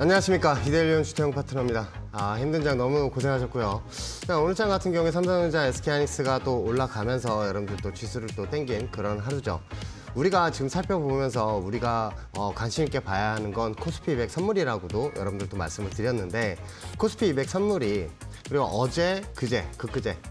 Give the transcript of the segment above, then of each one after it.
안녕하십니까. 이데일리온 주태영 파트너입니다. 힘든 장 너무 고생하셨고요. 오늘 장 같은 경우에 삼성전자, SK하이닉스가 또 올라가면서 여러분들 또 지수를 또 땡긴 그런 하루죠. 우리가 지금 살펴보면서 우리가 관심 있게 봐야 하는 건 코스피 200 선물이라고도 여러분들도 말씀을 드렸는데, 코스피 200 선물이 그리고 어제, 그제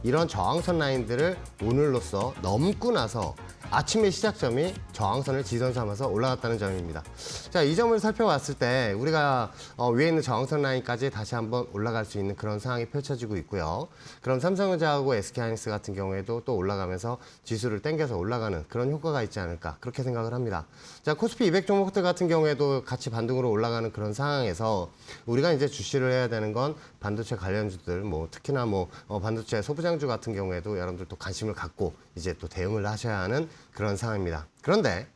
이런 저항선 라인들을 오늘로써 넘고 나서 아침의 시작점이 저항선을 지선 삼아서 올라갔다는 점입니다. 자, 이 점을 살펴봤을 때 우리가 위에 있는 저항선 라인까지 다시 한번 올라갈 수 있는 그런 상황이 펼쳐지고 있고요. 그럼 삼성전자하고 SK하이닉스 같은 경우에도 또 올라가면서 지수를 땡겨서 올라가는 그런 효과가 있지 않을까, 그렇게 생각을 합니다. 자, 코스피 200 종목들 같은 경우에도 같이 반등으로 올라가는 그런 상황에서 우리가 이제 주시를 해야 되는 건 반도체 관련주들, 특히나 반도체 소부장주 같은 경우에도 여러분들 또 관심을 갖고 이제 또 대응을 하셔야 하는 그런 상황입니다. 그런데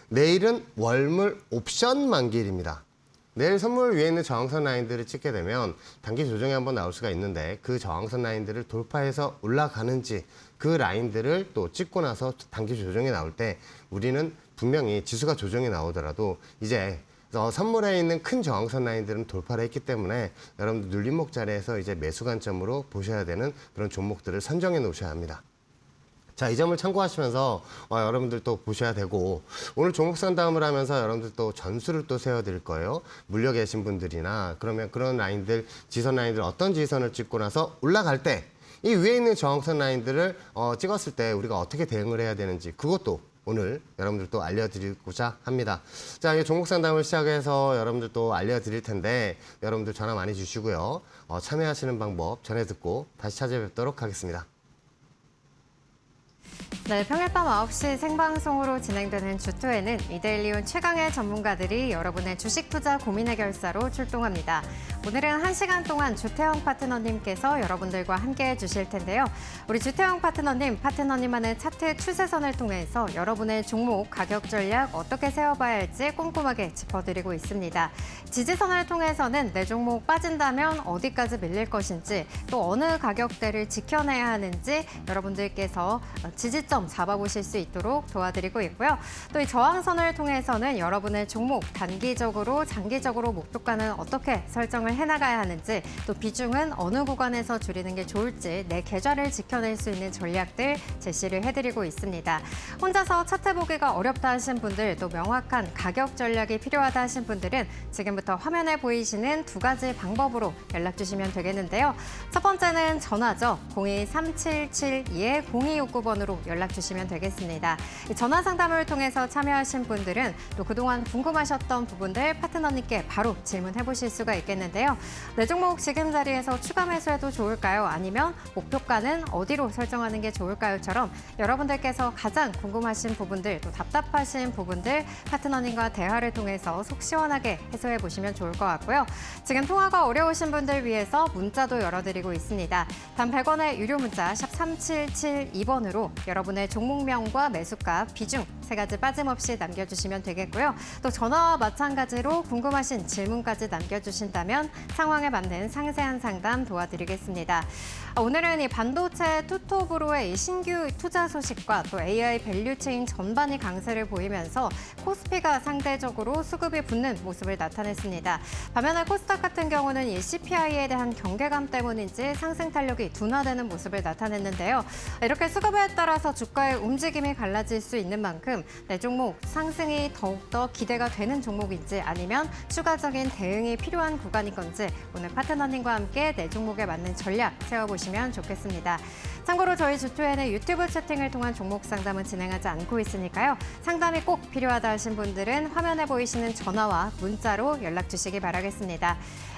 내일은 월물 옵션 만기일입니다. 내일 선물 위에 있는 저항선 라인들을 찍게 되면 단기 조정이 한번 나올 수가 있는데, 그 저항선 라인들을 돌파해서 올라가는지, 그 라인들을 또 찍고 나서 단기 조정이 나올 때 우리는 분명히 지수가 조정이 나오더라도 이제 선물에 있는 큰 저항선 라인들은 돌파를 했기 때문에 여러분들 눌림목 자리에서 이제 매수 관점으로 보셔야 되는 그런 종목들을 선정해 놓으셔야 합니다. 자, 이 점을 참고하시면서 여러분들 또 보셔야 되고, 오늘 종목 상담을 하면서 여러분들 또 전수를 또 세워드릴 거예요. 물려 계신 분들이나 그러면 그런 라인들, 지선 라인들 어떤 지선을 찍고 나서 올라갈 때 이 위에 있는 저항선 라인들을 찍었을 때 우리가 어떻게 대응을 해야 되는지, 그것도 오늘 여러분들 또 알려드리고자 합니다. 자, 이 종목 상담을 시작해서 여러분들 또 알려드릴 텐데 여러분들 전화 많이 주시고요. 참여하시는 방법 전해 듣고 다시 찾아뵙도록 하겠습니다. 네, 평일 밤 9시 생방송으로 진행되는 주투에는 이데일리온 최강의 전문가들이 여러분의 주식 투자 고민 해결사로 출동합니다. 오늘은 1시간 동안 주태영 파트너님께서 여러분들과 함께해 주실 텐데요. 우리 주태영 파트너님만의 차트 추세선을 통해서 여러분의 종목 가격 전략 어떻게 세워봐야 할지 꼼꼼하게 짚어드리고 있습니다. 지지선을 통해서는 내 종목 빠진다면 어디까지 밀릴 것인지, 또 어느 가격대를 지켜내야 하는지 여러분들께서 지지점 잡아보실 수 있도록 도와드리고 있고요. 또 이 저항선을 통해서는 여러분의 종목 단기적으로, 장기적으로 목표가는 어떻게 설정을 해나가야 하는지, 또 비중은 어느 구간에서 줄이는 게 좋을지 내 계좌를 지켜낼 수 있는 전략들 제시를 해드리고 있습니다. 혼자서 차트 보기가 어렵다 하신 분들, 또 명확한 가격 전략이 필요하다 하신 분들은 지금부터 화면에 보이시는 두 가지 방법으로 연락 주시면 되겠는데요. 첫 번째는 전화죠. 02-3772-0269번으로 연락 주시면 되겠습니다. 전화 상담을 통해서 참여하신 분들은 또 그동안 궁금하셨던 부분들 파트너님께 바로 질문해 보실 수가 있겠는데요. 내 종목 지금 자리에서 추가 매수해도 좋을까요? 아니면 목표가는 어디로 설정하는 게 좋을까요?처럼 여러분들께서 가장 궁금하신 부분들, 또 답답하신 부분들 파트너님과 대화를 통해서 속 시원하게 해소해 보시면 좋을 것 같고요. 지금 통화가 어려우신 분들 위해서 문자도 열어드리고 있습니다. 단 100원의 유료 문자 샵 3772번으로 여러분의 종목명과 매수가, 비중 세 가지 빠짐없이 남겨주시면 되겠고요. 또 전화와 마찬가지로 궁금하신 질문까지 남겨주신다면 상황에 맞는 상세한 상담 도와드리겠습니다. 오늘은 이 반도체 투톱으로의 이 신규 투자 소식과 또 AI 밸류체인 전반이 강세를 보이면서 코스피가 상대적으로 수급이 붙는 모습을 나타냈습니다. 반면에 코스닥 같은 경우는 이 CPI에 대한 경계감 때문인지 상승 탄력이 둔화되는 모습을 나타냈는데요. 이렇게 수급에 따라서 주가의 움직임이 갈라질 수 있는 만큼 내 종목 상승이 더욱더 기대가 되는 종목인지, 아니면 추가적인 대응이 필요한 구간인 건지 오늘 파트너님과 함께 내 종목에 맞는 전략 세워보시면 좋겠습니다. 참고로 저희 주투에는 유튜브 채팅을 통한 종목 상담은 진행하지 않고 있으니까요. 상담이 꼭 필요하다 하신 분들은 화면에 보이시는 전화와 문자로 연락 주시기 바라겠습니다.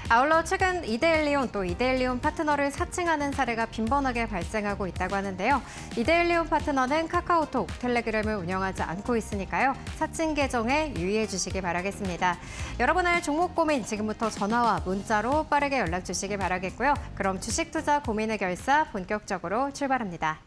아울러 최근 이데일리온, 또 이데일리온 파트너를 사칭하는 사례가 빈번하게 발생하고 있다고 하는데요. 이데일리온 파트너는 카카오톡, 텔레그램을 운영하지 않고 있으니까요. 사칭 계정에 유의해 주시기 바라겠습니다. 여러분의 종목 고민 지금부터 전화와 문자로 빠르게 연락 주시기 바라겠고요. 그럼 주식 투자 고민 해결사 본격적으로 출발합니다.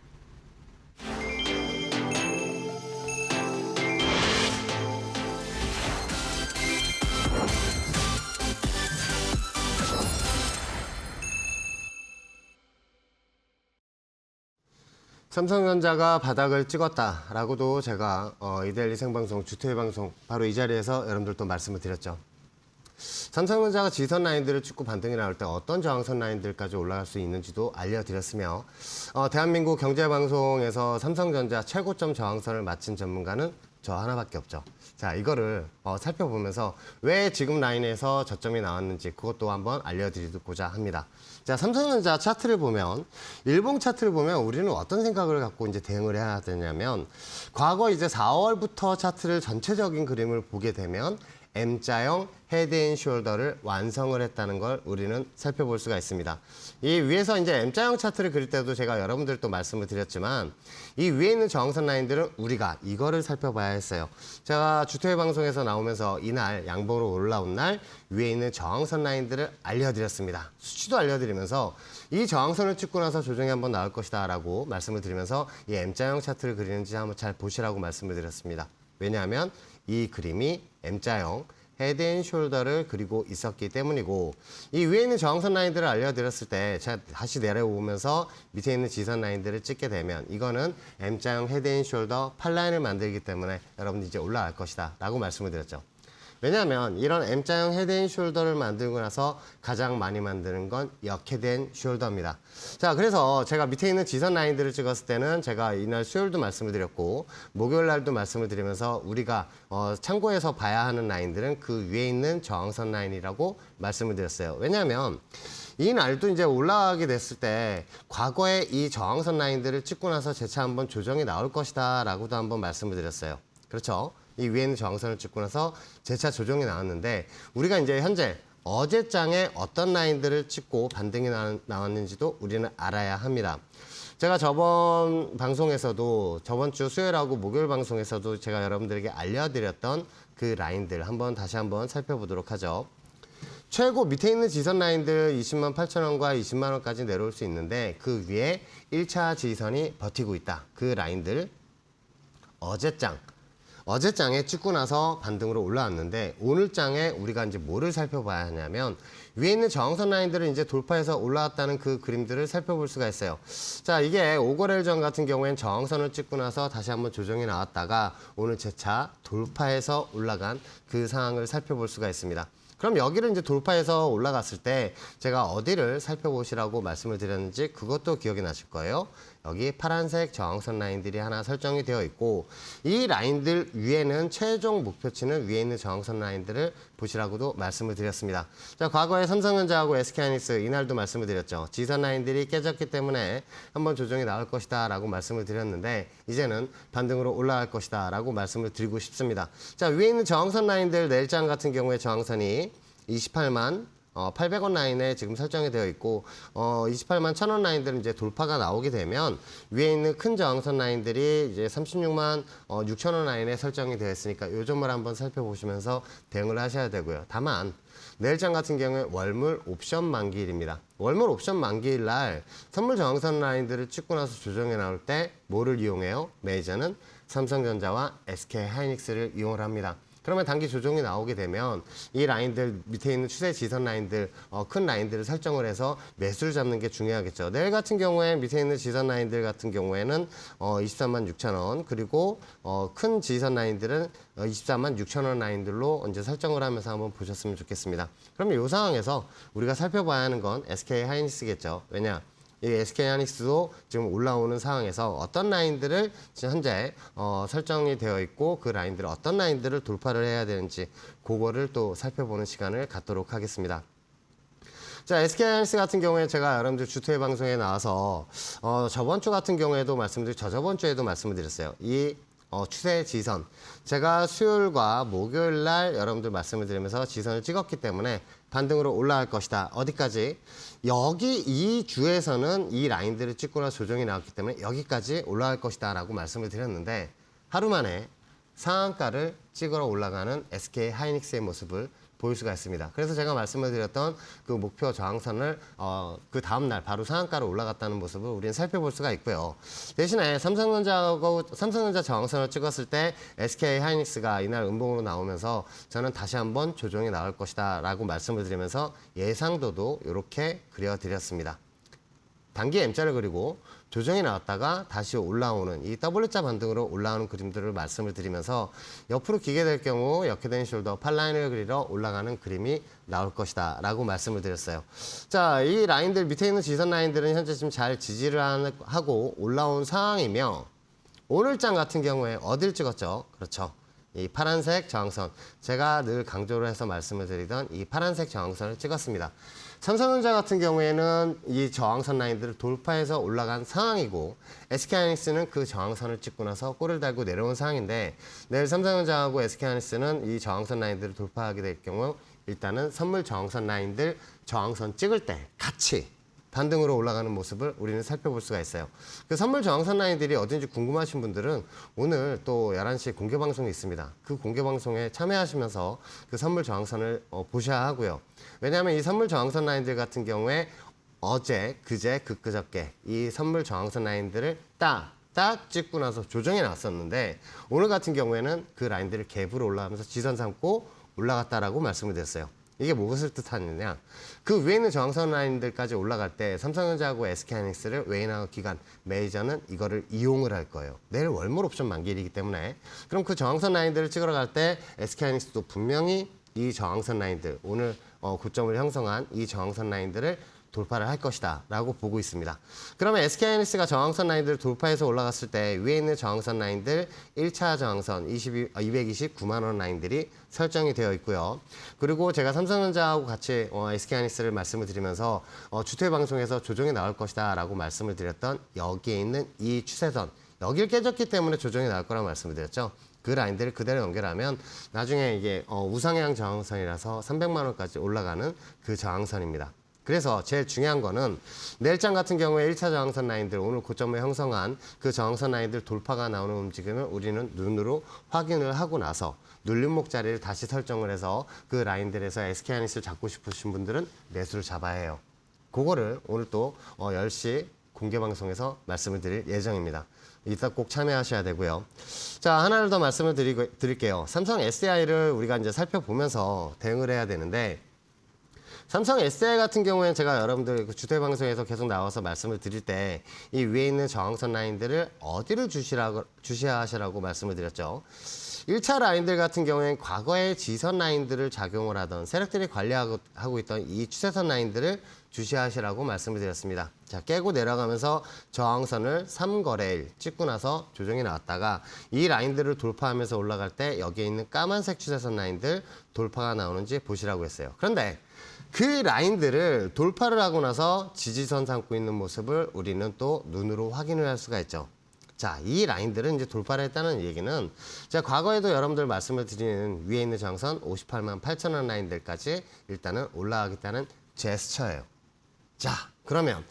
삼성전자가 바닥을 찍었다라고도 제가 이데일리 생방송, 주투의 방송 바로 이 자리에서 여러분들도 말씀을 드렸죠. 삼성전자가 지선 라인들을 찍고 반등이 나올 때 어떤 저항선 라인들까지 올라갈 수 있는지도 알려드렸으며 대한민국 경제방송에서 삼성전자 최고점 저항선을 맞힌 전문가는 저 하나밖에 없죠. 자, 이거를 살펴보면서 왜 지금 라인에서 저점이 나왔는지 그것도 한번 알려드리고자 합니다. 자, 삼성전자 차트를 보면, 일봉 차트를 보면 우리는 어떤 생각을 갖고 이제 대응을 해야 되냐면, 과거 이제 4월부터 차트를 전체적인 그림을 보게 되면 M자형 헤드앤숄더를 완성을 했다는 걸 우리는 살펴볼 수가 있습니다. 이 위에서 이제 M자형 차트를 그릴 때도 제가 여러분들도 말씀을 드렸지만 이 위에 있는 저항선 라인들은 우리가 이거를 살펴봐야 했어요. 제가 주토의 방송에서 나오면서 이날 양봉으로 올라온 날 위에 있는 저항선 라인들을 알려드렸습니다. 수치도 알려드리면서 이 저항선을 찍고 나서 조정이 한번 나올 것이다 라고 말씀을 드리면서 이 M자형 차트를 그리는지 한번 잘 보시라고 말씀을 드렸습니다. 왜냐하면 이 그림이 M자형 헤드앤숄더를 그리고 있었기 때문이고, 이 위에 있는 저항선 라인들을 알려드렸을 때 제가 다시 내려오면서 밑에 있는 지선 라인들을 찍게 되면 이거는 M자형 헤드앤숄더 8라인을 만들기 때문에 여러분들 이제 올라갈 것이다 라고 말씀을 드렸죠. 왜냐하면 이런 M자형 헤드앤숄더를 만들고 나서 가장 많이 만드는 건 역헤드앤숄더입니다. 자, 그래서 제가 밑에 있는 지선 라인들을 찍었을 때는 제가 이날 수요일도 말씀을 드렸고 목요일 날도 말씀을 드리면서 우리가 참고해서 봐야 하는 라인들은 그 위에 있는 저항선 라인이라고 말씀을 드렸어요. 왜냐하면 이 날도 이제 올라가게 됐을 때 과거에 이 저항선 라인들을 찍고 나서 재차 한번 조정이 나올 것이다 라고도 한번 말씀을 드렸어요. 그렇죠? 이 위에 있는 저항선을 찍고 나서 재차 조정이 나왔는데 우리가 이제 현재 어제 장에 어떤 라인들을 찍고 반등이 나왔는지도 우리는 알아야 합니다. 제가 저번 방송에서도 저번 주 수요일하고 목요일 방송에서도 제가 여러분들에게 알려드렸던 그 라인들 다시 한번 살펴보도록 하죠. 최고 밑에 있는 지선 라인들 20만 8천 원과 20만 원까지 내려올 수 있는데 그 위에 1차 지선이 버티고 있다. 그 라인들 어제 장에 찍고 나서 반등으로 올라왔는데 오늘 장에 우리가 이제 뭐를 살펴봐야 하냐면 위에 있는 저항선 라인들을 이제 돌파해서 올라왔다는 그 그림들을 살펴볼 수가 있어요. 자, 이게 오거래일전 같은 경우엔 저항선을 찍고 나서 다시 한번 조정이 나왔다가 오늘 재차 돌파해서 올라간 그 상황을 살펴볼 수가 있습니다. 그럼 여기를 이제 돌파해서 올라갔을 때 제가 어디를 살펴보시라고 말씀을 드렸는지 그것도 기억이 나실 거예요. 여기 파란색 저항선 라인들이 하나 설정이 되어 있고 이 라인들 위에는 최종 목표치는 위에 있는 저항선 라인들을 보시라고도 말씀을 드렸습니다. 자, 과거에 삼성전자하고 SK하이닉스 이날도 말씀을 드렸죠. 지선 라인들이 깨졌기 때문에 한번 조정이 나올 것이다 라고 말씀을 드렸는데 이제는 반등으로 올라갈 것이다 라고 말씀을 드리고 싶습니다. 자, 위에 있는 저항선 라인들 내일장 같은 경우에 저항선이 28만 800원 라인에 지금 설정이 되어 있고 28만 1000원 라인들은 이제 돌파가 나오게 되면 위에 있는 큰 저항선 라인들이 이제 36만 6천원 라인에 설정이 되어 있으니까 요 점을 한번 살펴보시면서 대응을 하셔야 되고요. 다만 내일장 같은 경우에 월물 옵션 만기일입니다. 월물 옵션 만기일 날 선물 저항선 라인들을 찍고 나서 조정해 나올 때 뭐를 이용해요? 매니저는 삼성전자와 SK하이닉스를 이용을 합니다. 그러면 단기 조정이 나오게 되면 이 라인들 밑에 있는 추세 지선 라인들 큰 라인들을 설정을 해서 매수를 잡는 게 중요하겠죠. 내일 같은 경우에 밑에 있는 지선 라인들 같은 경우에는 23만 6천 원 그리고 큰 지선 라인들은 24만 6천 원 라인들로 이제 설정을 하면서 한번 보셨으면 좋겠습니다. 그러면 이 상황에서 우리가 살펴봐야 하는 건 SK하이닉스겠죠. 왜냐? 이 SK하이닉스도 지금 올라오는 상황에서 어떤 라인들을 지금 현재 설정이 되어 있고 그 라인들을 어떤 라인들을 돌파를 해야 되는지 그거를 또 살펴보는 시간을 갖도록 하겠습니다. 자, SK하이닉스 같은 경우에 제가 여러분들 주토의 방송에 나와서 저번 주 같은 경우에도 저저번 주에도 말씀을 드렸어요. 이 추세 지선. 제가 수요일과 목요일 날 여러분들 말씀을 드리면서 지선을 찍었기 때문에 반등으로 올라갈 것이다. 어디까지? 여기 이 주에서는 이 라인들을 찍고 나서 조정이 나왔기 때문에 여기까지 올라갈 것이다 라고 말씀을 드렸는데 하루 만에 상한가를 찍으러 올라가는 SK하이닉스의 모습을 보일 수가 있습니다. 그래서 제가 말씀을 드렸던 그 목표 저항선을 그 다음날 바로 상한가로 올라갔다는 모습을 우리는 살펴볼 수가 있고요. 대신에 삼성전자 저항선을 찍었을 때 SK하이닉스가 이날 음봉으로 나오면서 저는 다시 한번 조정이 나올 것이다 라고 말씀을 드리면서 예상도도 이렇게 그려드렸습니다. 단기 M자를 그리고 조정이 나왔다가 다시 올라오는 이 W자 반등으로 올라오는 그림들을 말씀을 드리면서 옆으로 기게 될 경우 역헤드앤 숄더 팔라인을 그리러 올라가는 그림이 나올 것이다 라고 말씀을 드렸어요. 자, 이 라인들 밑에 있는 지선 라인들은 현재 지금 잘 지지를 하고 올라온 상황이며 오늘장 같은 경우에 어딜 찍었죠? 그렇죠. 이 파란색 저항선, 제가 늘 강조를 해서 말씀을 드리던 이 파란색 저항선을 찍었습니다. 삼성전자 같은 경우에는 이 저항선 라인들을 돌파해서 올라간 상황이고 SK하이닉스는 그 저항선을 찍고 나서 골을 달고 내려온 상황인데 내일 삼성전자하고 SK하이닉스는 이 저항선 라인들을 돌파하게 될 경우 일단은 선물 저항선 라인들 저항선 찍을 때 같이 반등으로 올라가는 모습을 우리는 살펴볼 수가 있어요. 그 선물 저항선 라인들이 어딘지 궁금하신 분들은 오늘 또 11시에 공개 방송이 있습니다. 그 공개 방송에 참여하시면서 그 선물 저항선을 보셔야 하고요. 왜냐하면 이 선물 저항선 라인들 같은 경우에 어제, 그제, 그저께 이 선물 저항선 라인들을 딱 찍고 나서 조정이 나왔었는데 오늘 같은 경우에는 그 라인들을 갭으로 올라가면서 지선 삼고 올라갔다라고 말씀을 드렸어요. 이게 무엇을 뜻하느냐? 그 위에 있는 저항선 라인들까지 올라갈 때 삼성전자하고 SK하이닉스를 웨이나우 기간 메이저는 이거를 이용을 할 거예요. 내일 월몰 옵션 만기일이기 때문에 그럼 그 저항선 라인들을 찍으러 갈 때 SK하이닉스도 분명히 이 저항선 라인들 오늘 고점을 형성한 이 저항선 라인들을 돌파를 할 것이다 라고 보고 있습니다. 그러면 SK하이닉스가 저항선 라인들을 돌파해서 올라갔을 때 위에 있는 저항선 라인들 1차 저항선 229만 원 라인들이 설정이 되어 있고요. 그리고 제가 삼성전자하고 같이 SK하이닉스를 말씀을 드리면서 주퇴 방송에서 조정이 나올 것이다 라고 말씀을 드렸던 여기에 있는 이 추세선 여기를 깨졌기 때문에 조정이 나올 거라고 말씀을 드렸죠. 그 라인들을 그대로 연결하면 나중에 이게 우상향 저항선이라서 300만 원까지 올라가는 그 저항선입니다. 그래서 제일 중요한 거는 내일장 같은 경우에 1차 저항선 라인들 오늘 고점을 형성한 그 저항선 라인들 돌파가 나오는 움직임을 우리는 눈으로 확인을 하고 나서 눌림목 자리를 다시 설정을 해서 그 라인들에서 SK하이닉스를 잡고 싶으신 분들은 매수를 잡아야 해요. 그거를 오늘 또 10시 공개 방송에서 말씀을 드릴 예정입니다. 이따 꼭 참여하셔야 되고요. 자, 하나를 더 말씀을 드릴게요. 삼성 SDI를 우리가 이제 살펴보면서 대응을 해야 되는데 삼성 SDI 같은 경우에는 제가 여러분들 주택 방송에서 계속 나와서 말씀을 드릴 때 이 위에 있는 저항선 라인들을 어디를 주시하시라고 말씀을 드렸죠. 1차 라인들 같은 경우에는 과거의 지선 라인들을 작용을 하던 세력들이 관리하고 있던 이 추세선 라인들을 주시하시라고 말씀을 드렸습니다. 자, 깨고 내려가면서 저항선을 3거래일 찍고 나서 조정이 나왔다가 이 라인들을 돌파하면서 올라갈 때 여기에 있는 까만색 추세선 라인들 돌파가 나오는지 보시라고 했어요. 그런데 그 라인들을 돌파를 하고 나서 지지선 삼고 있는 모습을 우리는 또 눈으로 확인을 할 수가 있죠. 자, 이 라인들은 이제 돌파를 했다는 얘기는 제가 과거에도 여러분들 말씀을 드리는 위에 있는 저항선 58만 8천 원 라인들까지 일단은 올라가겠다는 제스처예요. 자, 그러면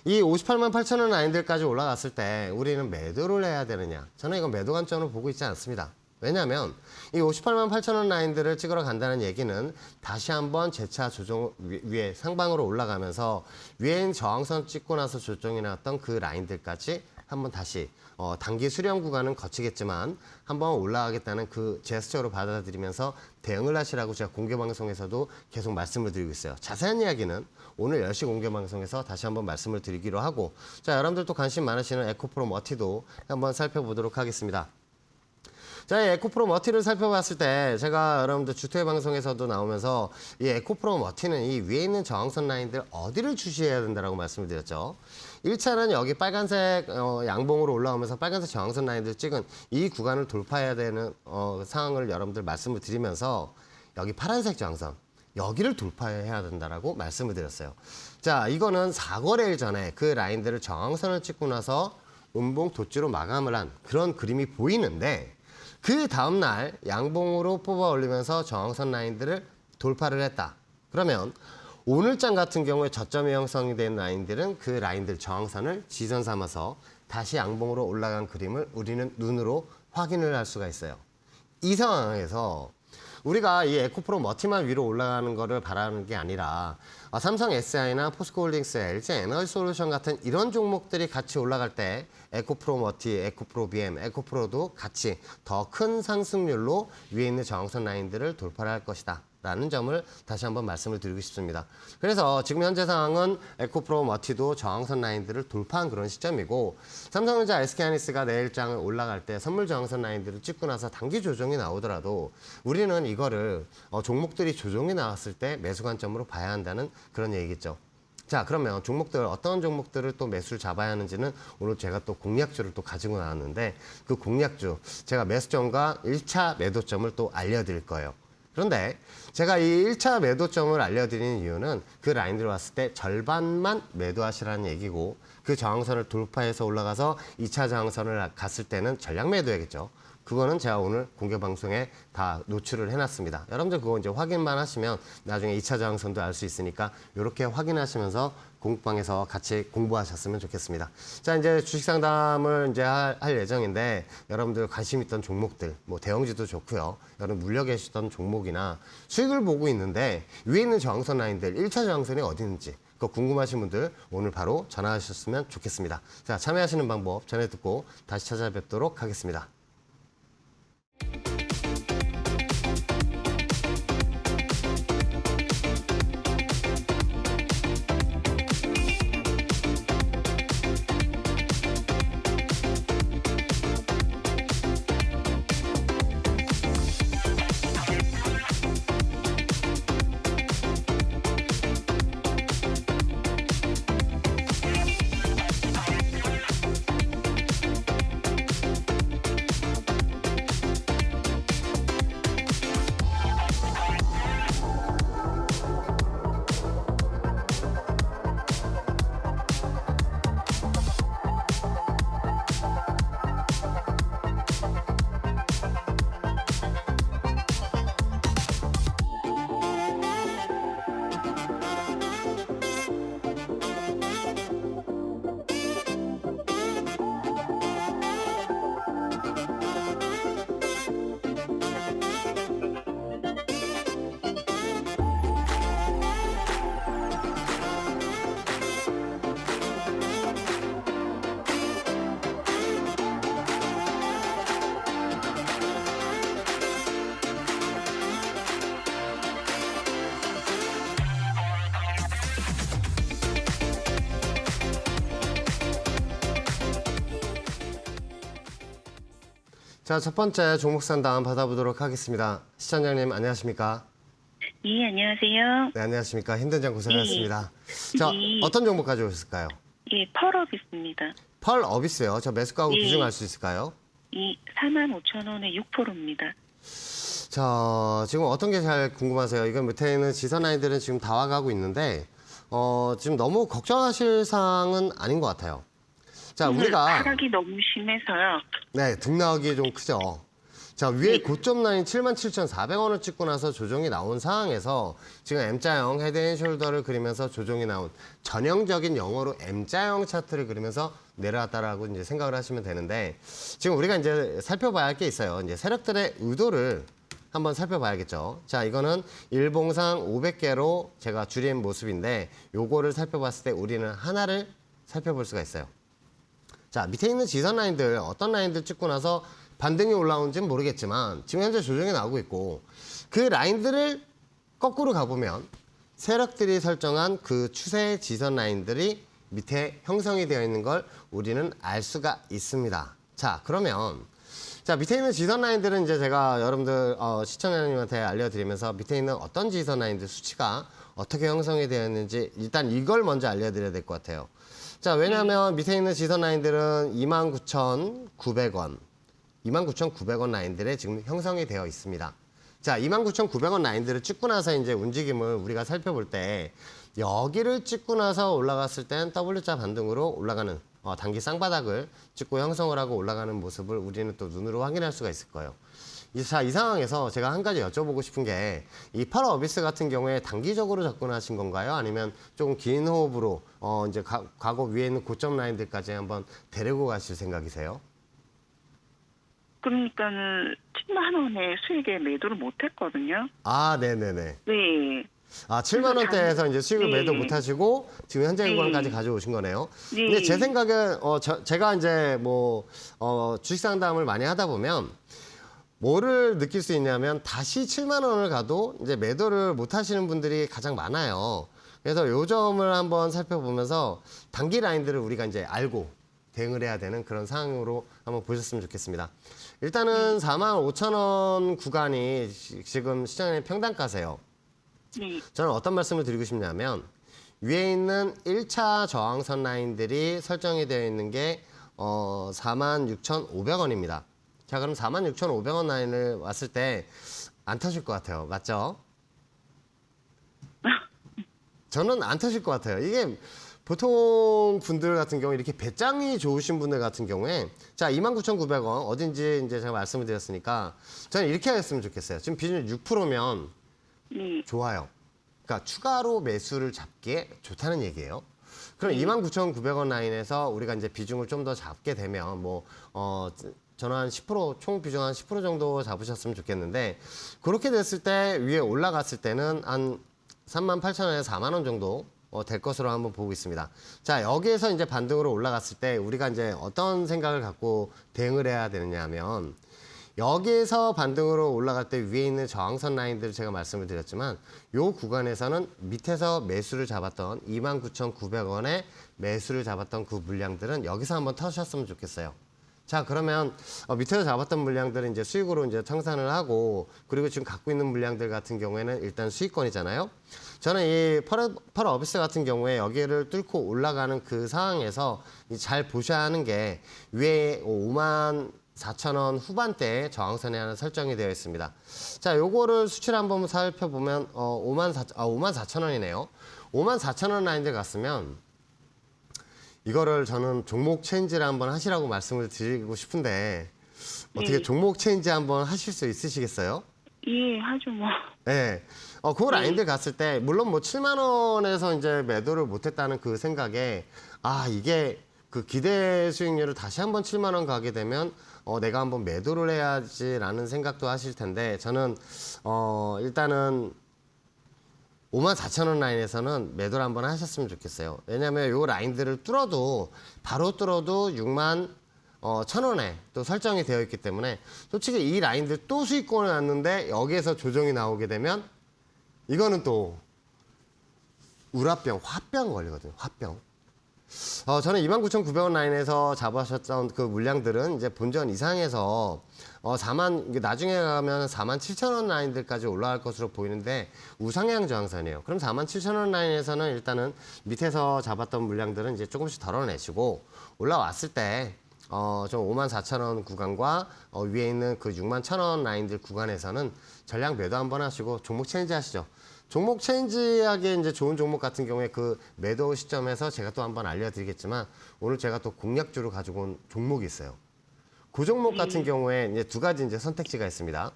이 58만 8천 원 라인들까지 올라갔을 때 우리는 매도를 해야 되느냐? 저는 이건 매도 관점으로 보고 있지 않습니다. 왜냐하면 이 58만 8천 원 라인들을 찍으러 간다는 얘기는 다시 한번 재차 조정 위에 상방으로 올라가면서 위에 저항선 찍고 나서 조정이 나왔던 그 라인들까지 한번 다시 단기 수렴 구간은 거치겠지만 한번 올라가겠다는 그 제스처로 받아들이면서 대응을 하시라고 제가 공개 방송에서도 계속 말씀을 드리고 있어요. 자세한 이야기는 오늘 10시 공개 방송에서 다시 한번 말씀을 드리기로 하고 자, 여러분들도 관심 많으시는 에코프로 머티도 한번 살펴보도록 하겠습니다. 자, 이 에코프로 머티를 살펴봤을 때 제가 여러분들 주투의 방송에서도 나오면서 이 에코프로 머티는 이 위에 있는 저항선 라인들 어디를 주시해야 된다라고 말씀을 드렸죠. 1차는 여기 빨간색 양봉으로 올라오면서 빨간색 저항선 라인들 찍은 이 구간을 돌파해야 되는 상황을 여러분들 말씀을 드리면서 여기 파란색 저항선 여기를 돌파해야 된다라고 말씀을 드렸어요. 자, 이거는 4거래일 전에 그 라인들을 저항선을 찍고 나서 음봉 도지로 마감을 한 그런 그림이 보이는데 그 다음날 양봉으로 뽑아 올리면서 저항선 라인들을 돌파를 했다. 그러면 오늘장 같은 경우에 저점이 형성이 된 라인들은 그 라인들 저항선을 지선 삼아서 다시 양봉으로 올라간 그림을 우리는 눈으로 확인을 할 수가 있어요. 이 상황에서 우리가 이 에코프로 머티만 위로 올라가는 거를 바라는 게 아니라 삼성 SI나 포스코홀딩스, LG 에너지솔루션 같은 이런 종목들이 같이 올라갈 때 에코프로 머티, 에코프로 BM, 에코프로도 같이 더 큰 상승률로 위에 있는 저항선 라인들을 돌파를 할 것이다 라는 점을 다시 한번 말씀을 드리고 싶습니다. 그래서 지금 현재 상황은 에코프로 머티도 저항선 라인들을 돌파한 그런 시점이고 삼성전자 SK하이닉스가 내일 장을 올라갈 때 선물 저항선 라인들을 찍고 나서 단기 조정이 나오더라도 우리는 이거를 종목들이 조정이 나왔을 때 매수 관점으로 봐야 한다는 그런 얘기겠죠. 자, 그러면 종목들 어떤 종목들을 또 매수를 잡아야 하는지는 오늘 제가 또 공략주를 또 가지고 나왔는데 그 공략주 제가 매수점과 1차 매도점을 또 알려드릴 거예요. 그런데 제가 이 1차 매도점을 알려드리는 이유는 그 라인들 왔을 때 절반만 매도하시라는 얘기고 그 저항선을 돌파해서 올라가서 2차 저항선을 갔을 때는 전량 매도해야겠죠. 그거는 제가 오늘 공개 방송에 다 노출을 해놨습니다. 여러분들 그거 이제 확인만 하시면 나중에 2차 저항선도 알 수 있으니까 이렇게 확인하시면서 공부방에서 같이 공부하셨으면 좋겠습니다. 자, 이제 주식 상담을 이제 할 예정인데 여러분들 관심 있던 종목들, 뭐 대형주도 좋고요. 여러분 물려 계시던 종목이나 수익을 보고 있는데 위에 있는 저항선 라인들 1차 저항선이 어디 있는지 그거 궁금하신 분들 오늘 바로 전화하셨으면 좋겠습니다. 자, 참여하시는 방법 전해 듣고 다시 찾아뵙도록 하겠습니다. 자, 첫 번째 종목 상담 받아보도록 하겠습니다. 시청자님 안녕하십니까? 예, 안녕하세요. 네, 안녕하십니까? 힘든 장 고생하셨습니다. 자, 예. 어떤 종목 가져오셨을까요? 예, 펄업 있습니다. 펄 어비스요. 저 매수가하고 예. 비중 알 수 있을까요? 이 45,000원에 6%입니다. 자, 지금 어떤 게 잘 궁금하세요? 이건 밑에 있는 지선라인들은 지금 다 와가고 있는데 지금 너무 걱정하실 사항은 아닌 것 같아요. 자, 우리가 하락이 너무 심해서요. 네, 등 나오기 좀 크죠. 자, 위에 고점 라인 77,400원을 찍고 나서 조정이 나온 상황에서 지금 M자형 헤드앤숄더를 그리면서 조정이 나온 전형적인 영어로 M자형 차트를 그리면서 내려왔다라고 이제 생각을 하시면 되는데 지금 우리가 이제 살펴봐야 할 게 있어요. 이제 세력들의 의도를 한번 살펴봐야겠죠. 자, 이거는 일봉상 500개로 제가 줄인 모습인데 요거를 살펴봤을 때 우리는 하나를 살펴볼 수가 있어요. 자, 밑에 있는 지선 라인들 어떤 라인들 찍고 나서 반등이 올라오는지는 모르겠지만 지금 현재 조정이 나오고 있고 그 라인들을 거꾸로 가보면 세력들이 설정한 그 추세 지선 라인들이 밑에 형성이 되어 있는 걸 우리는 알 수가 있습니다. 자, 그러면 자, 밑에 있는 지선 라인들은 이제 제가 여러분들 시청자님한테 알려드리면서 밑에 있는 어떤 지선 라인들 수치가 어떻게 형성이 되어 있는지 일단 이걸 먼저 알려드려야 될 것 같아요. 자, 왜냐하면 밑에 있는 지선 라인들은 29,900원, 29,900원 라인들에 지금 형성이 되어 있습니다. 자, 29,900원 라인들을 찍고 나서 이제 움직임을 우리가 살펴볼 때 여기를 찍고 나서 올라갔을 땐 W자 반등으로 올라가는 단기 쌍바닥을 찍고 형성을 하고 올라가는 모습을 우리는 또 눈으로 확인할 수가 있을 거예요. 자, 이 상황에서 제가 한 가지 여쭤보고 싶은 게 이 펄 어비스 같은 경우에 단기적으로 접근하신 건가요? 아니면 조금 긴 호흡으로 이제 과거 위에 있는 고점 라인들까지 한번 데리고 가실 생각이세요? 그러니까는 7만 원에 수익에 매도를 못했거든요. 아, 네네네. 네. 아, 7만 원대에서 이제 수익을 네. 매도 못 하시고 지금 현재 구간까지 가져오신 거네요. 네. 근데 제 생각엔 제가 이제 주식 상담을 많이 하다 보면 뭐를 느낄 수 있냐면 다시 7만 원을 가도 이제 매도를 못 하시는 분들이 가장 많아요. 그래서 요 점을 한번 살펴보면서 단기 라인들을 우리가 이제 알고 대응을 해야 되는 그런 상황으로 한번 보셨으면 좋겠습니다. 일단은 45,000원 구간이 지금 시장의 평단가세요. 네. 저는 어떤 말씀을 드리고 싶냐면 위에 있는 1차 저항선 라인들이 설정이 되어 있는 게 46,500원입니다. 자, 그럼 46,500원 라인을 왔을 때 안 타실 것 같아요. 맞죠? 저는 안 타실 것 같아요. 이게 보통 분들 같은 경우에 이렇게 배짱이 좋으신 분들 같은 경우에 자, 29,900원 어딘지 이제 제가 말씀을 드렸으니까 저는 이렇게 했으면 좋겠어요. 지금 비중이 6%면 네. 좋아요. 그러니까 추가로 매수를 잡기에 좋다는 얘기예요. 그럼 29,900원 라인에서 우리가 이제 비중을 좀 더 잡게 되면 저는 한 10%, 총 비중 한 10% 정도 잡으셨으면 좋겠는데 그렇게 됐을 때 위에 올라갔을 때는 한 38,000원에서 4만 원 정도 될 것으로 한번 보고 있습니다. 자, 여기에서 이제 반등으로 올라갔을 때 우리가 이제 어떤 생각을 갖고 대응을 해야 되느냐 하면 여기에서 반등으로 올라갈 때 위에 있는 저항선 라인들을 제가 말씀을 드렸지만 이 구간에서는 밑에서 매수를 잡았던 29,900원에 매수를 잡았던 그 물량들은 여기서 한번 터셨으면 좋겠어요. 자, 그러면 밑에서 잡았던 물량들은 이제 수익으로 이제 청산을 하고 그리고 지금 갖고 있는 물량들 같은 경우에는 일단 수익권이잖아요. 저는 이 펄 어비스 같은 경우에 여기를 뚫고 올라가는 그 상황에서 잘 보셔야 하는 게 위에 54,000원 후반대에 저항선이 하나 설정이 되어 있습니다. 자, 요거를 수치를 한번 살펴보면 54,000원이네요. 54,000원 라인들 갔으면 이거를 저는 종목 체인지를 한번 하시라고 말씀을 드리고 싶은데 어떻게 네. 종목 체인지 한번 하실 수 있으시겠어요? 예, 하죠 뭐. 네. 그 라인들 갔을 때 물론 뭐 7만 원에서 이제 매도를 못했다는 그 생각에 이게 그 기대 수익률을 다시 한번 7만 원 가게 되면 내가 한번 매도를 해야지라는 생각도 하실 텐데 저는 일단은 54,000원 라인에서는 매도를 한번 하셨으면 좋겠어요. 왜냐하면 이 라인들을 바로 뚫어도 61,000원에 또 설정이 되어 있기 때문에 솔직히 이 라인들 또 수익권을 놨는데 여기에서 조정이 나오게 되면 이거는 또 화병 걸리거든요. 화병. 저는 29,900원 라인에서 잡으셨던 그 물량들은 이제 본전 이상에서 나중에 가면 47,000원 라인들까지 올라갈 것으로 보이는데 우상향 저항선이에요. 그럼 47,000원 라인에서는 일단은 밑에서 잡았던 물량들은 이제 조금씩 덜어내시고 올라왔을 때 좀 54,000원 구간과 위에 있는 그 61,000원 라인들 구간에서는 전량 매도 한번 하시고 종목 체인지 하시죠. 종목 체인지하기에 이제 좋은 종목 같은 경우에 그 매도 시점에서 제가 또 한번 알려드리겠지만 오늘 제가 또 공략주로 가지고 온 종목이 있어요. 그 종목 같은 경우에 이제 두 가지 이제 선택지가 있습니다.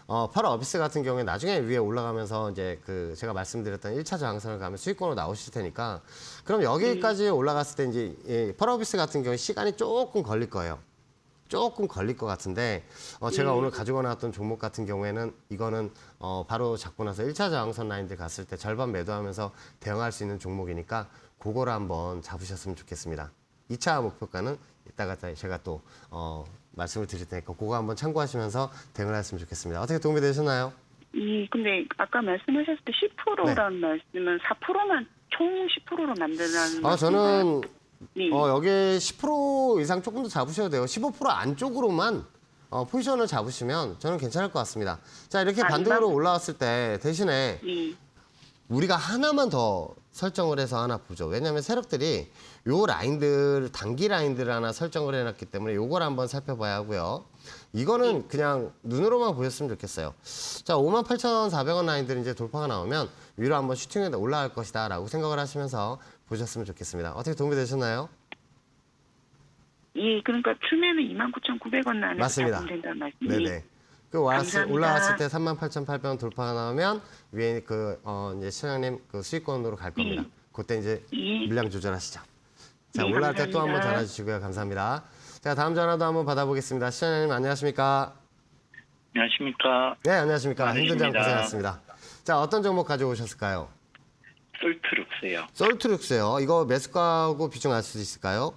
펄 어비스 같은 경우에 나중에 위에 올라가면서 이제 그 제가 말씀드렸던 1차 저항선을 가면 수익권으로 나오실 테니까 그럼 여기까지 올라갔을 때 이제 펄 어비스 같은 경우에 시간이 조금 걸릴 거예요. 조금 걸릴 것 같은데 제가 오늘 가지고 나왔던 종목 같은 경우에는 이거는 바로 잡고 나서 1차 저항선 라인들 갔을 때 절반 매도하면서 대응할 수 있는 종목이니까 그거를 한번 잡으셨으면 좋겠습니다. 2차 목표가는 이따가 제가 또 말씀을 드릴 테니까 그거 한번 참고하시면서 대응을 하셨으면 좋겠습니다. 어떻게 도움이 되셨나요? 예, 근데 아까 말씀하셨을 때 10%라는 말씀은 4%만 총 10%로 만들라는 저는 네. 여기 10% 이상 조금 더 잡으셔도 돼요. 15% 안쪽으로만 포지션을 잡으시면 저는 괜찮을 것 같습니다. 자, 이렇게 반등으로 올라왔을 때 대신에 예. 우리가 하나만 더 설정을 해서 하나 보죠. 왜냐하면 세력들이 요 라인들, 단기 라인들을 하나 설정을 해놨기 때문에 요걸 한번 살펴봐야 하고요. 이거는 그냥 눈으로만 보셨으면 좋겠어요. 자, 58,400원 라인들이 이제 돌파가 나오면 위로 한번 슈팅에 올라갈 것이다 라고 생각을 하시면서 보셨으면 좋겠습니다. 어떻게 도움이 되셨나요? 예, 그러니까 추매는 29,900원 안에서 맞습니다. 잡으면 된다는 말씀이에요. 네네. 감사합니다. 올라왔을 때 38,800원 돌파가 나오면 위에 이제 시장님 그 수익권으로 갈 겁니다. 그때 이제 예. 물량 조절하시죠. 자, 네, 올라갈 때 또 한번 감사합니다. 전화 주시고요. 감사합니다. 자, 다음 전화도 한번 받아보겠습니다. 시장님 안녕하십니까? 안녕하십니까. 네, 안녕하십니까. 힘든 장 안녕하십니다. 고생하셨습니다. 자, 어떤 종목 가져오셨을까요? 솔트룩스요. 솔트룩스요. 이거 매수가하고 비중 알 수 있을까요?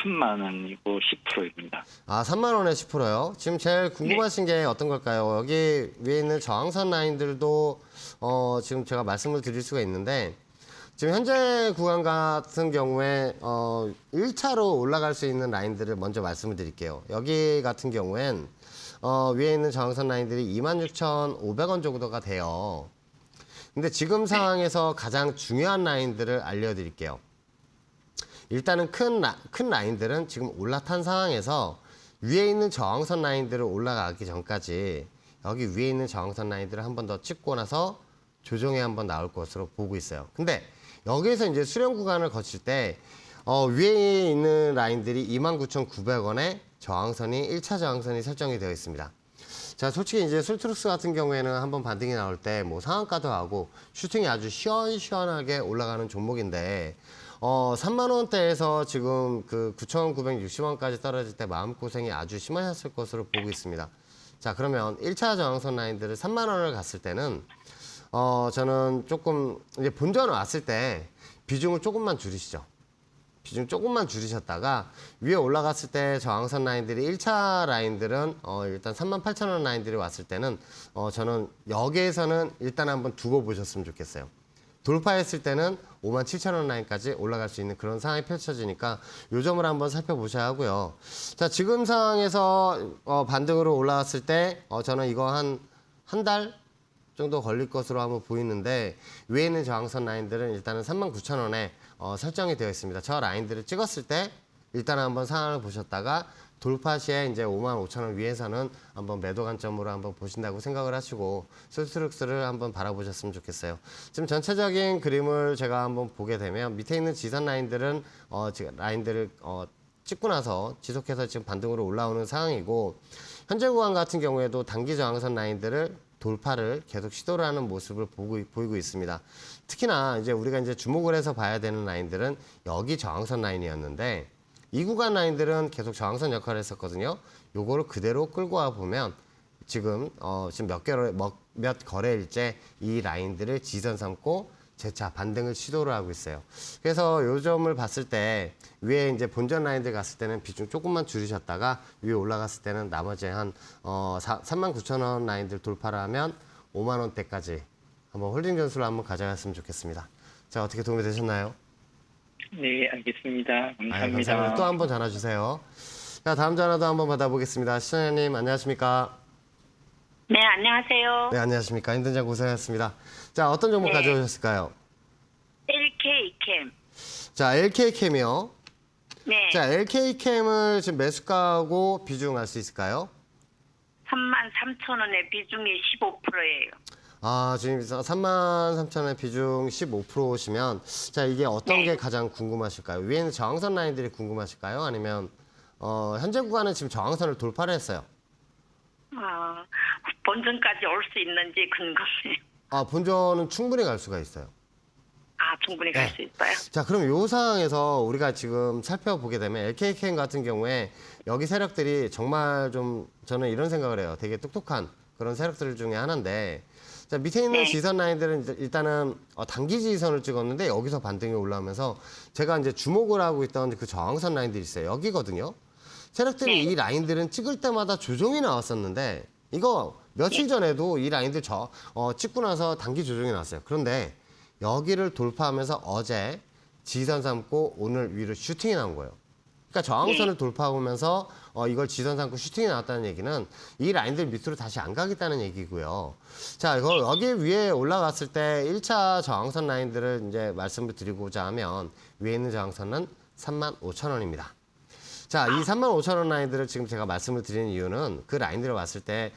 3만 원이고 10%입니다. 아, 3만 원에 10%요? 지금 제일 궁금하신 게 어떤 걸까요? 여기 위에 있는 저항선 라인들도 지금 제가 말씀을 드릴 수가 있는데 지금 현재 구간 같은 경우에 1차로 올라갈 수 있는 라인들을 먼저 말씀을 드릴게요. 여기 같은 경우엔 위에 있는 저항선 라인들이 26,500원 정도가 돼요. 근데 지금 상황에서 가장 중요한 라인들을 알려드릴게요. 일단은 큰 라인들은 지금 올라탄 상황에서 위에 있는 저항선 라인들을 올라가기 전까지 여기 위에 있는 저항선 라인들을 한 번 더 찍고 나서 조정에 한번 나올 것으로 보고 있어요. 근데 여기에서 이제 수렴 구간을 거칠 때 위에 있는 라인들이 29,900원에 저항선이 1차 저항선이 설정이 되어 있습니다. 자, 솔직히 이제 술트룩스 같은 경우에는 한번 반등이 나올 때 뭐 상한가도 하고 슈팅이 아주 시원시원하게 올라가는 종목인데 3만 원대에서 지금 그 9,960원까지 떨어질 때 마음고생이 아주 심하셨을 것으로 보고 있습니다. 자, 그러면 1차 저항선 라인들을 3만 원을 갔을 때는 저는 조금 이제 본전 왔을 때 비중을 조금만 줄이시죠. 비중 조금만 줄이셨다가 위에 올라갔을 때 저항선 라인들이 1차 라인들은 일단 38,000원 라인들이 왔을 때는 저는 여기에서는 일단 한번 두고 보셨으면 좋겠어요. 돌파했을 때는 57,000원 라인까지 올라갈 수 있는 그런 상황이 펼쳐지니까 요 점을 한번 살펴보셔야 하고요. 자, 지금 상황에서 반등으로 올라왔을 때 저는 이거 한 달 정도 걸릴 것으로 한번 보이는데 위에 있는 저항선 라인들은 일단은 39,000원에 설정이 되어 있습니다. 저 라인들을 찍었을 때 일단 한번 상황을 보셨다가 돌파 시에 이제 55,000원 위에서는 한번 매도 관점으로 한번 보신다고 생각을 하시고 술트룩스를 한번 바라보셨으면 좋겠어요. 지금 전체적인 그림을 제가 한번 보게 되면 밑에 있는 지선 라인들은 지금 라인들을 찍고 나서 지속해서 지금 반등으로 올라오는 상황이고 현재 구간 같은 경우에도 단기 저항선 라인들을 돌파를 계속 시도를 하는 모습을 보이고 있습니다. 특히나 이제 우리가 이제 주목을 해서 봐야 되는 라인들은 여기 저항선 라인이었는데 이 구간 라인들은 계속 저항선 역할을 했었거든요. 요거를 그대로 끌고 와 보면 지금 몇 거래일째 이 라인들을 지선 삼고 재차 반등을 시도를 하고 있어요. 그래서 요 점을 봤을 때 위에 이제 본전 라인들 갔을 때는 비중 조금만 줄이셨다가 위에 올라갔을 때는 나머지 한 39,000원 라인들 돌파를 하면 5만 원대까지 한번 홀딩 전술을 한번 가져갔으면 좋겠습니다. 자, 어떻게 도움이 되셨나요? 네, 알겠습니다. 감사합니다. 감사합니다. 또 한 번 전화 주세요. 자, 다음 전화도 한번 받아보겠습니다. 시청자님 안녕하십니까? 네, 안녕하세요. 네, 안녕하십니까? 힘든장 고생하셨습니다. 자, 어떤 종목 가져오셨을까요? LK캠. 자, LK캠이요. 네. 자, LK캠을 지금 매수가하고 비중 알 수 있을까요? 33,000원의 비중이 15%예요. 아, 지금 33,000원의 비중 15%시면 자, 이게 어떤 게 가장 궁금하실까요? 위에는 저항선 라인들이 궁금하실까요? 아니면 현재 구간은 지금 저항선을 돌파를 했어요. 본전까지 올 수 있는지 궁금해요. 아, 본전은 충분히 갈 수가 있어요. 충분히 갈 수 있어요? 자, 그럼 이 상황에서 우리가 지금 살펴보게 되면 LK캠 같은 경우에 여기 세력들이 정말 좀 저는 이런 생각을 해요. 되게 똑똑한 그런 세력들 중에 하나인데 자, 밑에 있는 지선 라인들은 일단은 단기 지선을 찍었는데 여기서 반등이 올라오면서 제가 이제 주목을 하고 있던 그 저항선 라인들이 있어요. 여기거든요. 세력들이 이 라인들은 찍을 때마다 조정이 나왔었는데 이거 며칠 전에도 이 라인들 찍고 나서 단기 조정이 나왔어요. 그런데 여기를 돌파하면서 어제 지선 삼고 오늘 위로 슈팅이 나온 거예요. 그러니까 저항선을 돌파하면서 이걸 지선 삼고 슈팅이 나왔다는 얘기는 이 라인들 밑으로 다시 안 가겠다는 얘기고요. 자, 여기 위에 올라갔을 때 1차 저항선 라인들을 이제 말씀을 드리고자 하면 위에 있는 저항선은 35,000원입니다. 자, 이 35,000원 라인들을 지금 제가 말씀을 드리는 이유는 그 라인들을 왔을 때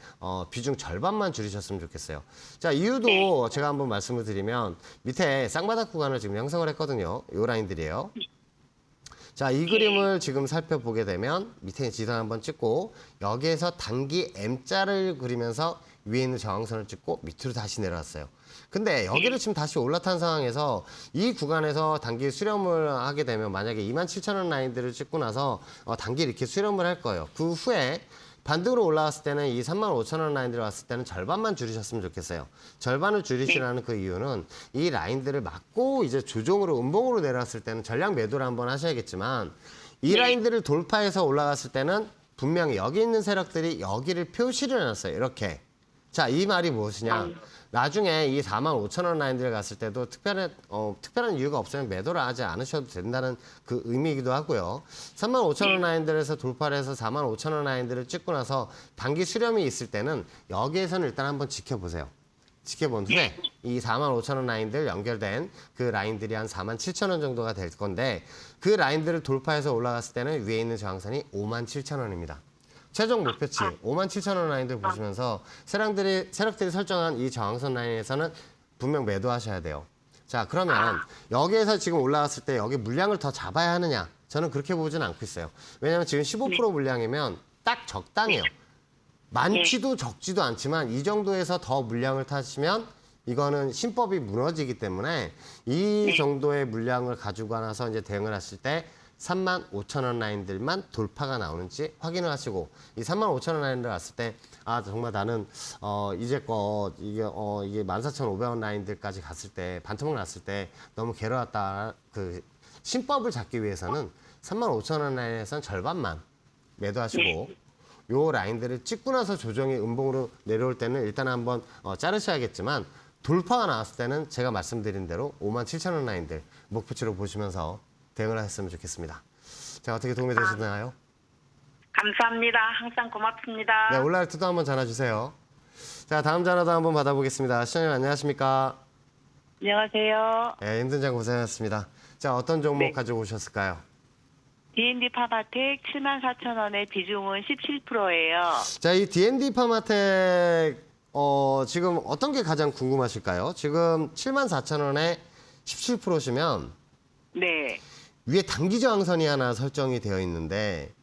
비중 절반만 줄이셨으면 좋겠어요. 자, 이유도 제가 한번 말씀을 드리면 밑에 쌍바닥 구간을 지금 형성을 했거든요. 이 라인들이에요. 자, 이 그림을 지금 살펴보게 되면 밑에 지선 한번 찍고 여기에서 단기 M자를 그리면서 위에 있는 저항선을 찍고 밑으로 다시 내려왔어요. 근데 여기를 지금 다시 올라탄 상황에서 이 구간에서 단기 수렴을 하게 되면 만약에 27,000원 라인들을 찍고 나서 단기 이렇게 수렴을 할 거예요. 그 후에 반등으로 올라왔을 때는 이 35,000원 라인들을 왔을 때는 절반만 줄이셨으면 좋겠어요. 절반을 줄이시라는 그 이유는 이 라인들을 막고 이제 조정으로 음봉으로 내려왔을 때는 전량 매도를 한번 하셔야겠지만 이 네. 라인들을 돌파해서 올라갔을 때는 분명히 여기 있는 세력들이 여기를 표시를 해놨어요. 이렇게. 자, 이 말이 무엇이냐. 나중에 이 45,000원 라인들 갔을 때도 특별한 이유가 없으면 매도를 하지 않으셔도 된다는 그 의미이기도 하고요. 35,000원 라인들에서 돌파를 해서 45,000원 라인들을 찍고 나서 단기 수렴이 있을 때는 여기에서는 일단 한번 지켜보세요. 지켜본 후에 이 45,000원 라인들 연결된 그 라인들이 한 47,000원 정도가 될 건데 그 라인들을 돌파해서 올라갔을 때는 위에 있는 저항선이 57,000원입니다. 최종 목표치 57,000원 라인들 보시면서 세력들이 설정한 이 저항선 라인에서는 분명 매도하셔야 돼요. 자, 그러면 여기에서 지금 올라갔을 때 여기 물량을 더 잡아야 하느냐? 저는 그렇게 보진 않고 있어요. 왜냐하면 지금 15% 물량이면 딱 적당해요. 많지도 적지도 않지만 이 정도에서 더 물량을 타시면 이거는 신법이 무너지기 때문에 이 정도의 물량을 가지고 나서 이제 대응을 하실 때 35,000원 라인들만 돌파가 나오는지 확인을 하시고 이 35,000원 라인들 갔을 때 아 정말 나는 이제껏 이게 14,500원 라인들까지 갔을 때 반토막 났을 때 너무 괴로웠다. 그 신법을 잡기 위해서는 35,000원 라인에서는 절반만 매도하시고 요 라인들을 찍고 나서 조정이 음봉으로 내려올 때는 일단 한번 자르셔야겠지만 돌파가 나왔을 때는 제가 말씀드린 대로 57,000원 라인들 목표치로 보시면서 대응을 하셨으면 좋겠습니다. 자, 어떻게 도움이 되셨나요? 감사합니다. 항상 고맙습니다. 네, 올라이트도 한번 전화주세요. 자, 다음 전화도 한번 받아보겠습니다. 시청자님 안녕하십니까? 안녕하세요. 네, 힘든 장 고생하셨습니다. 자, 어떤 종목 네. 가지고 오셨을까요? D&D 파마텍 74,000원에 비중은 17%예요. 자, 이 D&D 파마텍 지금 어떤 게 가장 궁금하실까요? 지금 74,000원에 17%시면 네. 위에 단기 저항선이 하나 설정이 되어 있는데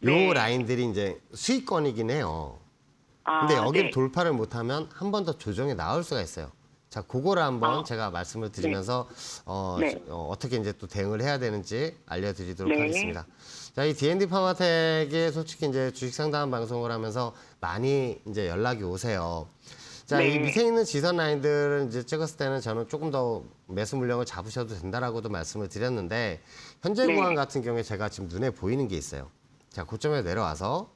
요 네. 라인들이 이제 수익권이긴 해요. 아, 근데 여기를 네. 돌파를 못하면 한 번 더 조정이 나올 수가 있어요. 자, 그거를 한번 제가 말씀을 드리면서 네. 어떻게 이제 또 대응을 해야 되는지 알려드리도록 네. 하겠습니다. 자, 이 D&D 파마텍이 솔직히 이제 주식 상담 방송을 하면서 많이 이제 연락이 오세요. 자, 네. 이 밑에 있는 지선 라인들을 이제 찍었을 때는 저는 조금 더 매수 물량을 잡으셔도 된다라고도 말씀을 드렸는데 현재 네. 구간 같은 경우에 제가 지금 눈에 보이는 게 있어요. 자, 고점에 내려와서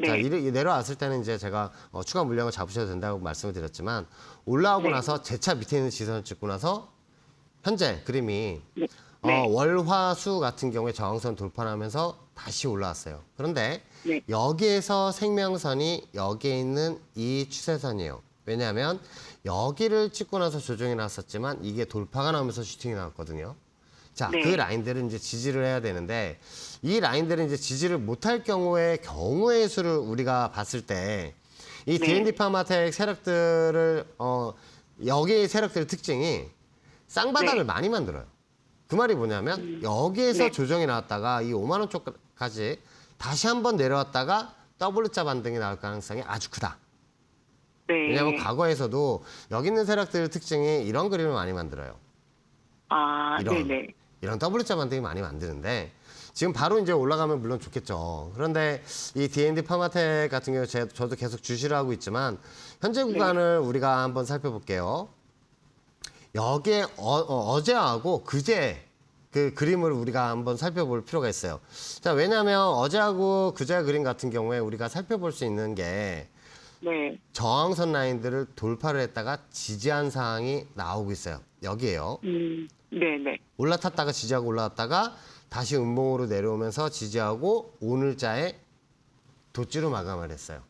자, 네. 내려왔을 때는 이제 제가 추가 물량을 잡으셔도 된다고 말씀을 드렸지만 올라오고 네. 나서 재차 밑에 있는 지선을 찍고 나서 현재 그림이 네. 월화수 같은 경우에 저항선 돌파하면서 다시 올라왔어요. 그런데 네. 여기에서 생명선이 여기에 있는 이 추세선이에요. 왜냐하면 여기를 찍고 나서 조정이 나왔었지만 이게 돌파가 나오면서 슈팅이 나왔거든요. 자, 네. 그 라인들을 이제 지지를 해야 되는데 이 라인들은 이제 지지를 못할 경우의 수를 우리가 봤을 때 이 네. D&D 파마텍 세력들을 여기의 세력들의 특징이 쌍바닥을 네. 많이 만들어요. 그 말이 뭐냐면 여기에서 네. 조정이 나왔다가 이 5만 원 쪽까지 다시 한번 내려왔다가 W자 반등이 나올 가능성이 아주 크다. 네. 왜냐하면 과거에서도 여기 있는 세력들의 특징이 이런 그림을 많이 만들어요. 아, 이런. 네네. 이런 W자 반등이 많이 만드는데 지금 바로 이제 올라가면 물론 좋겠죠. 그런데 이 D&D 파마텍 같은 경우 저도 계속 주시를 하고 있지만 현재 구간을 우리가 한번 살펴볼게요. 여기에 어제하고 그제 그 그림을 우리가 한번 살펴볼 필요가 있어요. 자, 왜냐하면 어제하고 그제 그림 같은 경우에 우리가 살펴볼 수 있는 게 네. 저항선 라인들을 돌파를 했다가 지지한 사항이 나오고 있어요. 여기에요. 네네. 올라탔다가 지지하고 올라왔다가 다시 음봉으로 내려오면서 지지하고 오늘자에 도찌로 마감을 했어요.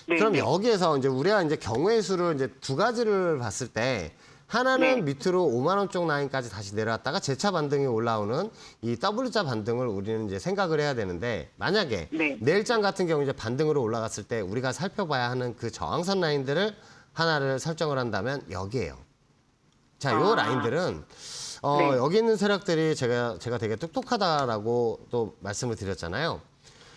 네. 그럼 네. 여기에서 이제 우리가 이제 경우의 수를 이제 두 가지를 봤을 때 하나는 네. 밑으로 5만 원 쪽 라인까지 다시 내려왔다가 재차 반등이 올라오는 이 W자 반등을 우리는 이제 생각을 해야 되는데 만약에 네. 내일장 같은 경우 이제 반등으로 올라갔을 때 우리가 살펴봐야 하는 그 저항선 라인들을 하나를 설정을 한다면 여기에요. 자, 요 라인들은 네. 여기 있는 세력들이 제가 되게 똑똑하다라고 또 말씀을 드렸잖아요.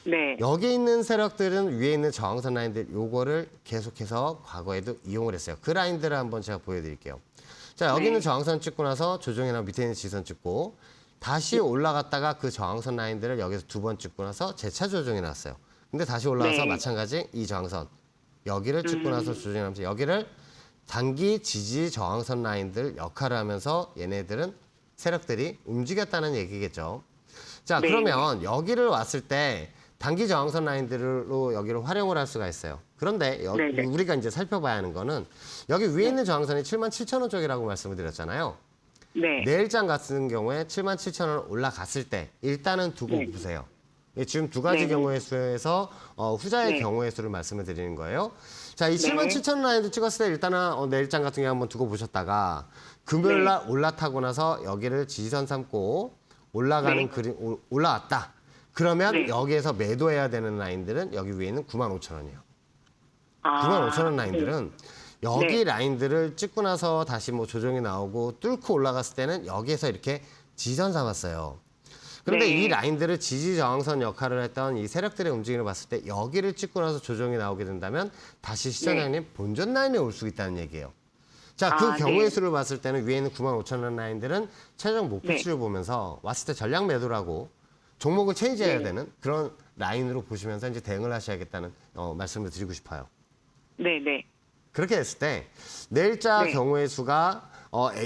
네. 여기 있는 세력들은 위에 있는 저항선 라인들 요거를 계속해서 과거에도 이용을 했어요. 그 라인들을 한번 제가 보여드릴게요. 자, 여기 네. 있는 저항선 찍고 나서 조정이나 밑에 있는 지선 찍고 다시 올라갔다가 그 저항선 라인들을 여기서 두 번 찍고 나서 재차 조정이 났어요. 근데 다시 올라와서 네. 마찬가지 이 저항선 여기를 찍고 나서 조정이 나면서 여기를 단기 지지 저항선 라인들 역할을 하면서 얘네들은 세력들이 움직였다는 얘기겠죠. 자, 네. 그러면 여기를 왔을 때 단기 저항선 라인들로 여기를 활용을 할 수가 있어요. 그런데 네네. 우리가 이제 살펴봐야 하는 거는 여기 위에 있는 저항선이 77,000원 쪽이라고 말씀을 드렸잖아요. 네. 내일장 같은 경우에 77,000원 올라갔을 때 일단은 두고 네. 보세요. 예, 지금 두 가지 네. 경우의 수에서 후자의 네. 경우의 수를 말씀을 드리는 거예요. 자, 이 네. 77,000원 라인도 찍었을 때 일단은 내일장 같은 경우 한번 두고 보셨다가 금요일 네. 날 올라타고 나서 여기를 지지선 삼고 올라가는 네. 그림 올라왔다. 그러면 네. 여기에서 매도해야 되는 라인들은 여기 위에 있는 95,000원이에요. 아, 95,000원 라인들은 여기 네. 라인들을 찍고 나서 다시 뭐 조정이 나오고 뚫고 올라갔을 때는 여기에서 이렇게 지지선 삼았어요. 그런데 네. 이 라인들을 지지 저항선 역할을 했던 이 세력들의 움직임을 봤을 때 여기를 찍고 나서 조정이 나오게 된다면 다시 시청자님 본전 라인에 올 수 있다는 얘기예요. 자, 그 아, 경우의 네. 수를 봤을 때는 위에 있는 95,000원 라인들은 최종 목표치를 네. 보면서 왔을 때 전략 매도라고 종목을 체인지해야 네. 되는 그런 라인으로 보시면서 이제 대응을 하셔야겠다는 말씀을 드리고 싶어요. 네, 네. 그렇게 됐을 때 내일자 네. 경우의 수가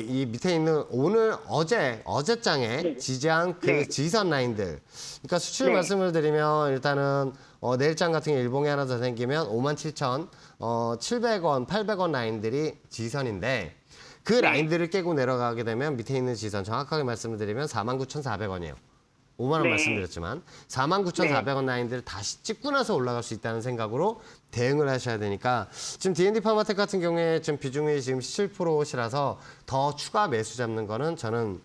이 밑에 있는 어제장에 네. 지지한 그 네. 지선 라인들. 그러니까 수출 네. 말씀을 드리면 일단은 내일장 같은 게 일봉이 하나 더 생기면 57,700원, 800원 라인들이 지선인데 그 네. 라인들을 깨고 내려가게 되면 밑에 있는 지선 정확하게 말씀을 드리면 49,400원이에요. 5만 원 네. 말씀드렸지만 49,400원 라인들을 다시 찍고 나서 올라갈 수 있다는 생각으로 대응을 하셔야 되니까 지금 D&D 파마텍 같은 경우에 지금 비중이 지금 17%시라서 더 추가 매수 잡는 거는 저는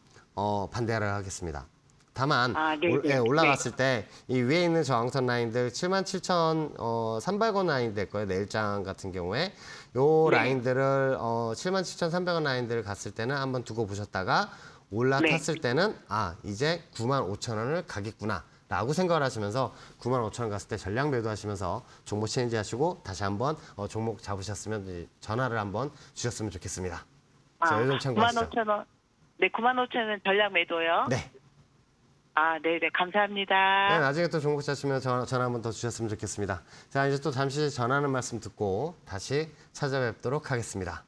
반대를 하겠습니다. 다만 아, 네, 네. 올라갔을 때 이 위에 있는 저항선 라인들 77,300원 라인 될 거예요. 내일장 같은 경우에 요 네. 라인들을 77,300원 라인들을 갔을 때는 한번 두고 보셨다가 올라탔을 때는 이제 95,000원을 가겠구나 라고 생각을 하시면서 95,000원 갔을 때 전량 매도하시면서 종목 체인지 하시고 다시 한번 종목 잡으셨으면 전화를 한번 주셨으면 좋겠습니다. 자, 요즘 참고하시죠. 95,000원. 네, 95,000원 전략 매도요. 네. 아, 네, 네. 네, 감사합니다. 나중에 또 종목 찾으시면 전화 한번 더 주셨으면 좋겠습니다. 자, 이제 또 잠시 전하는 말씀 듣고 다시 찾아뵙도록 하겠습니다.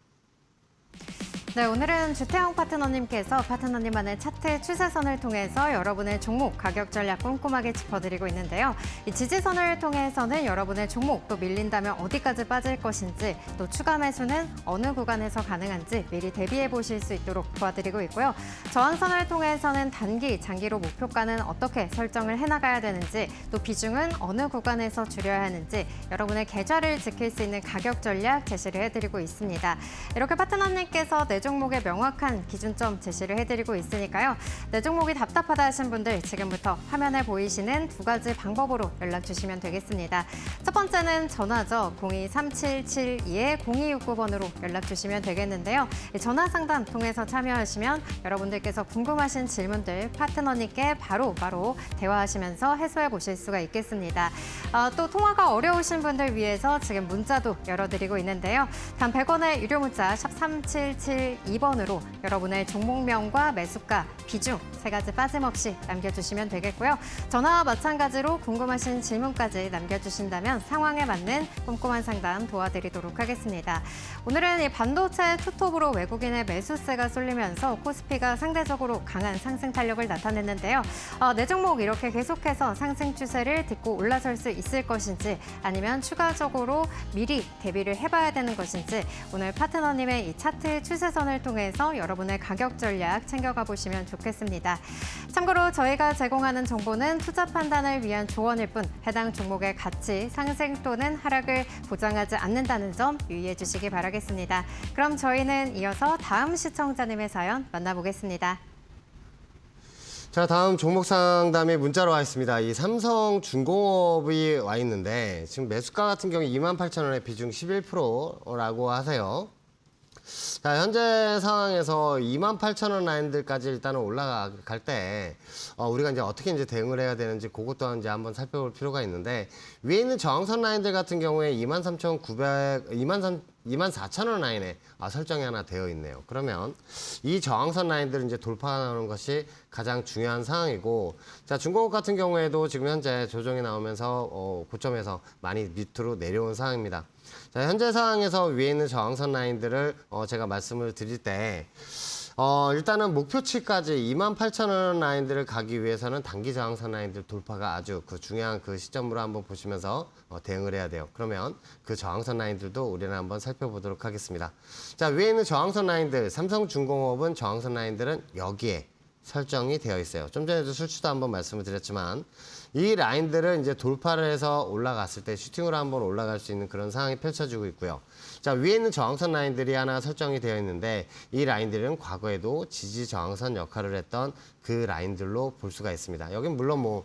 네, 오늘은 주태영 파트너님께서 파트너님만의 차트 추세선을 통해서 여러분의 종목 가격 전략 꼼꼼하게 짚어드리고 있는데요. 이 지지선을 통해서는 여러분의 종목 또 밀린다면 어디까지 빠질 것인지 또 추가 매수는 어느 구간에서 가능한지 미리 대비해 보실 수 있도록 도와드리고 있고요. 저항선을 통해서는 단기, 장기로 목표가는 어떻게 설정을 해나가야 되는지 또 비중은 어느 구간에서 줄여야 하는지 여러분의 계좌를 지킬 수 있는 가격 전략 제시를 해드리고 있습니다. 이렇게 파트너님께서 내 종목의 명확한 기준점 제시를 해드리고 있으니까요. 내 종목이 답답하다 하신 분들 지금부터 화면에 보이시는 두 가지 방법으로 연락 주시면 되겠습니다. 첫 번째는 전화죠. 02-3772-0269번으로 연락 주시면 되겠는데요. 전화 상담 통해서 참여하시면 여러분들께서 궁금하신 질문들 파트너님께 바로 대화하시면서 해소해 보실 수가 있겠습니다. 또 통화가 어려우신 분들 위해서 지금 문자도 열어드리고 있는데요. 단 100원의 유료 문자 샵 3772번으로 여러분의 종목명과 매수가, 비중 세 가지 빠짐없이 남겨주시면 되겠고요. 전화와 마찬가지로 궁금하신 질문까지 남겨주신다면 상황에 맞는 꼼꼼한 상담 도와드리도록 하겠습니다. 오늘은 이 반도체 투톱으로 외국인의 매수세가 쏠리면서 코스피가 상대적으로 강한 상승 탄력을 나타냈는데요. 내 종목 이렇게 계속해서 상승 추세를 딛고 올라설 수 있을 것인지 아니면 추가적으로 미리 대비를 해봐야 되는 것인지 오늘 파트너님의 이 차트 추세선을 통해서 여러분의 가격 전략 챙겨가 보시면 좋겠습니다. 참고로 저희가 제공하는 정보는 투자 판단을 위한 조언일 뿐 해당 종목의 가치, 상승 또는 하락을 보장하지 않는다는 점 유의해 주시기 바라겠습니다. 그럼 저희는 이어서 다음 시청자님의 사연 만나보겠습니다. 자, 다음 종목 상담이 문자로 와 있습니다. 이 삼성중공업이 와 있는데 지금 매수가 같은 경우 28,000원에 비중 11%라고 하세요. 자, 현재 상황에서 28,000원 라인들까지 일단은 올라갈 때 우리가 이제 어떻게 이제 대응을 해야 되는지 그것 또한 이제 한번 살펴볼 필요가 있는데 위에 있는 저항선 라인들 같은 경우에 24,000원 라인에 설정이 하나 되어 있네요. 그러면 이 저항선 라인들을 이제 돌파하는 것이 가장 중요한 상황이고, 자, 중공업 같은 경우에도 지금 현재 조정이 나오면서 고점에서 많이 밑으로 내려온 상황입니다. 자, 현재 상황에서 위에 있는 저항선 라인들을 제가 말씀을 드릴 때 일단은 목표치까지 28,000원 라인들을 가기 위해서는 단기 저항선 라인들 돌파가 아주 그 중요한 그 시점으로 한번 보시면서 대응을 해야 돼요. 그러면 그 저항선 라인들도 우리는 한번 살펴보도록 하겠습니다. 자, 위에 있는 저항선 라인들, 삼성중공업은 저항선 라인들은 여기에 설정이 되어 있어요. 좀 전에도 술추도 한번 말씀을 드렸지만 이 라인들을 이제 돌파를 해서 올라갔을 때 슈팅으로 한번 올라갈 수 있는 그런 상황이 펼쳐지고 있고요. 자, 위에 있는 저항선 라인들이 하나 설정이 되어 있는데 이 라인들은 과거에도 지지 저항선 역할을 했던 그 라인들로 볼 수가 있습니다. 여긴 물론 뭐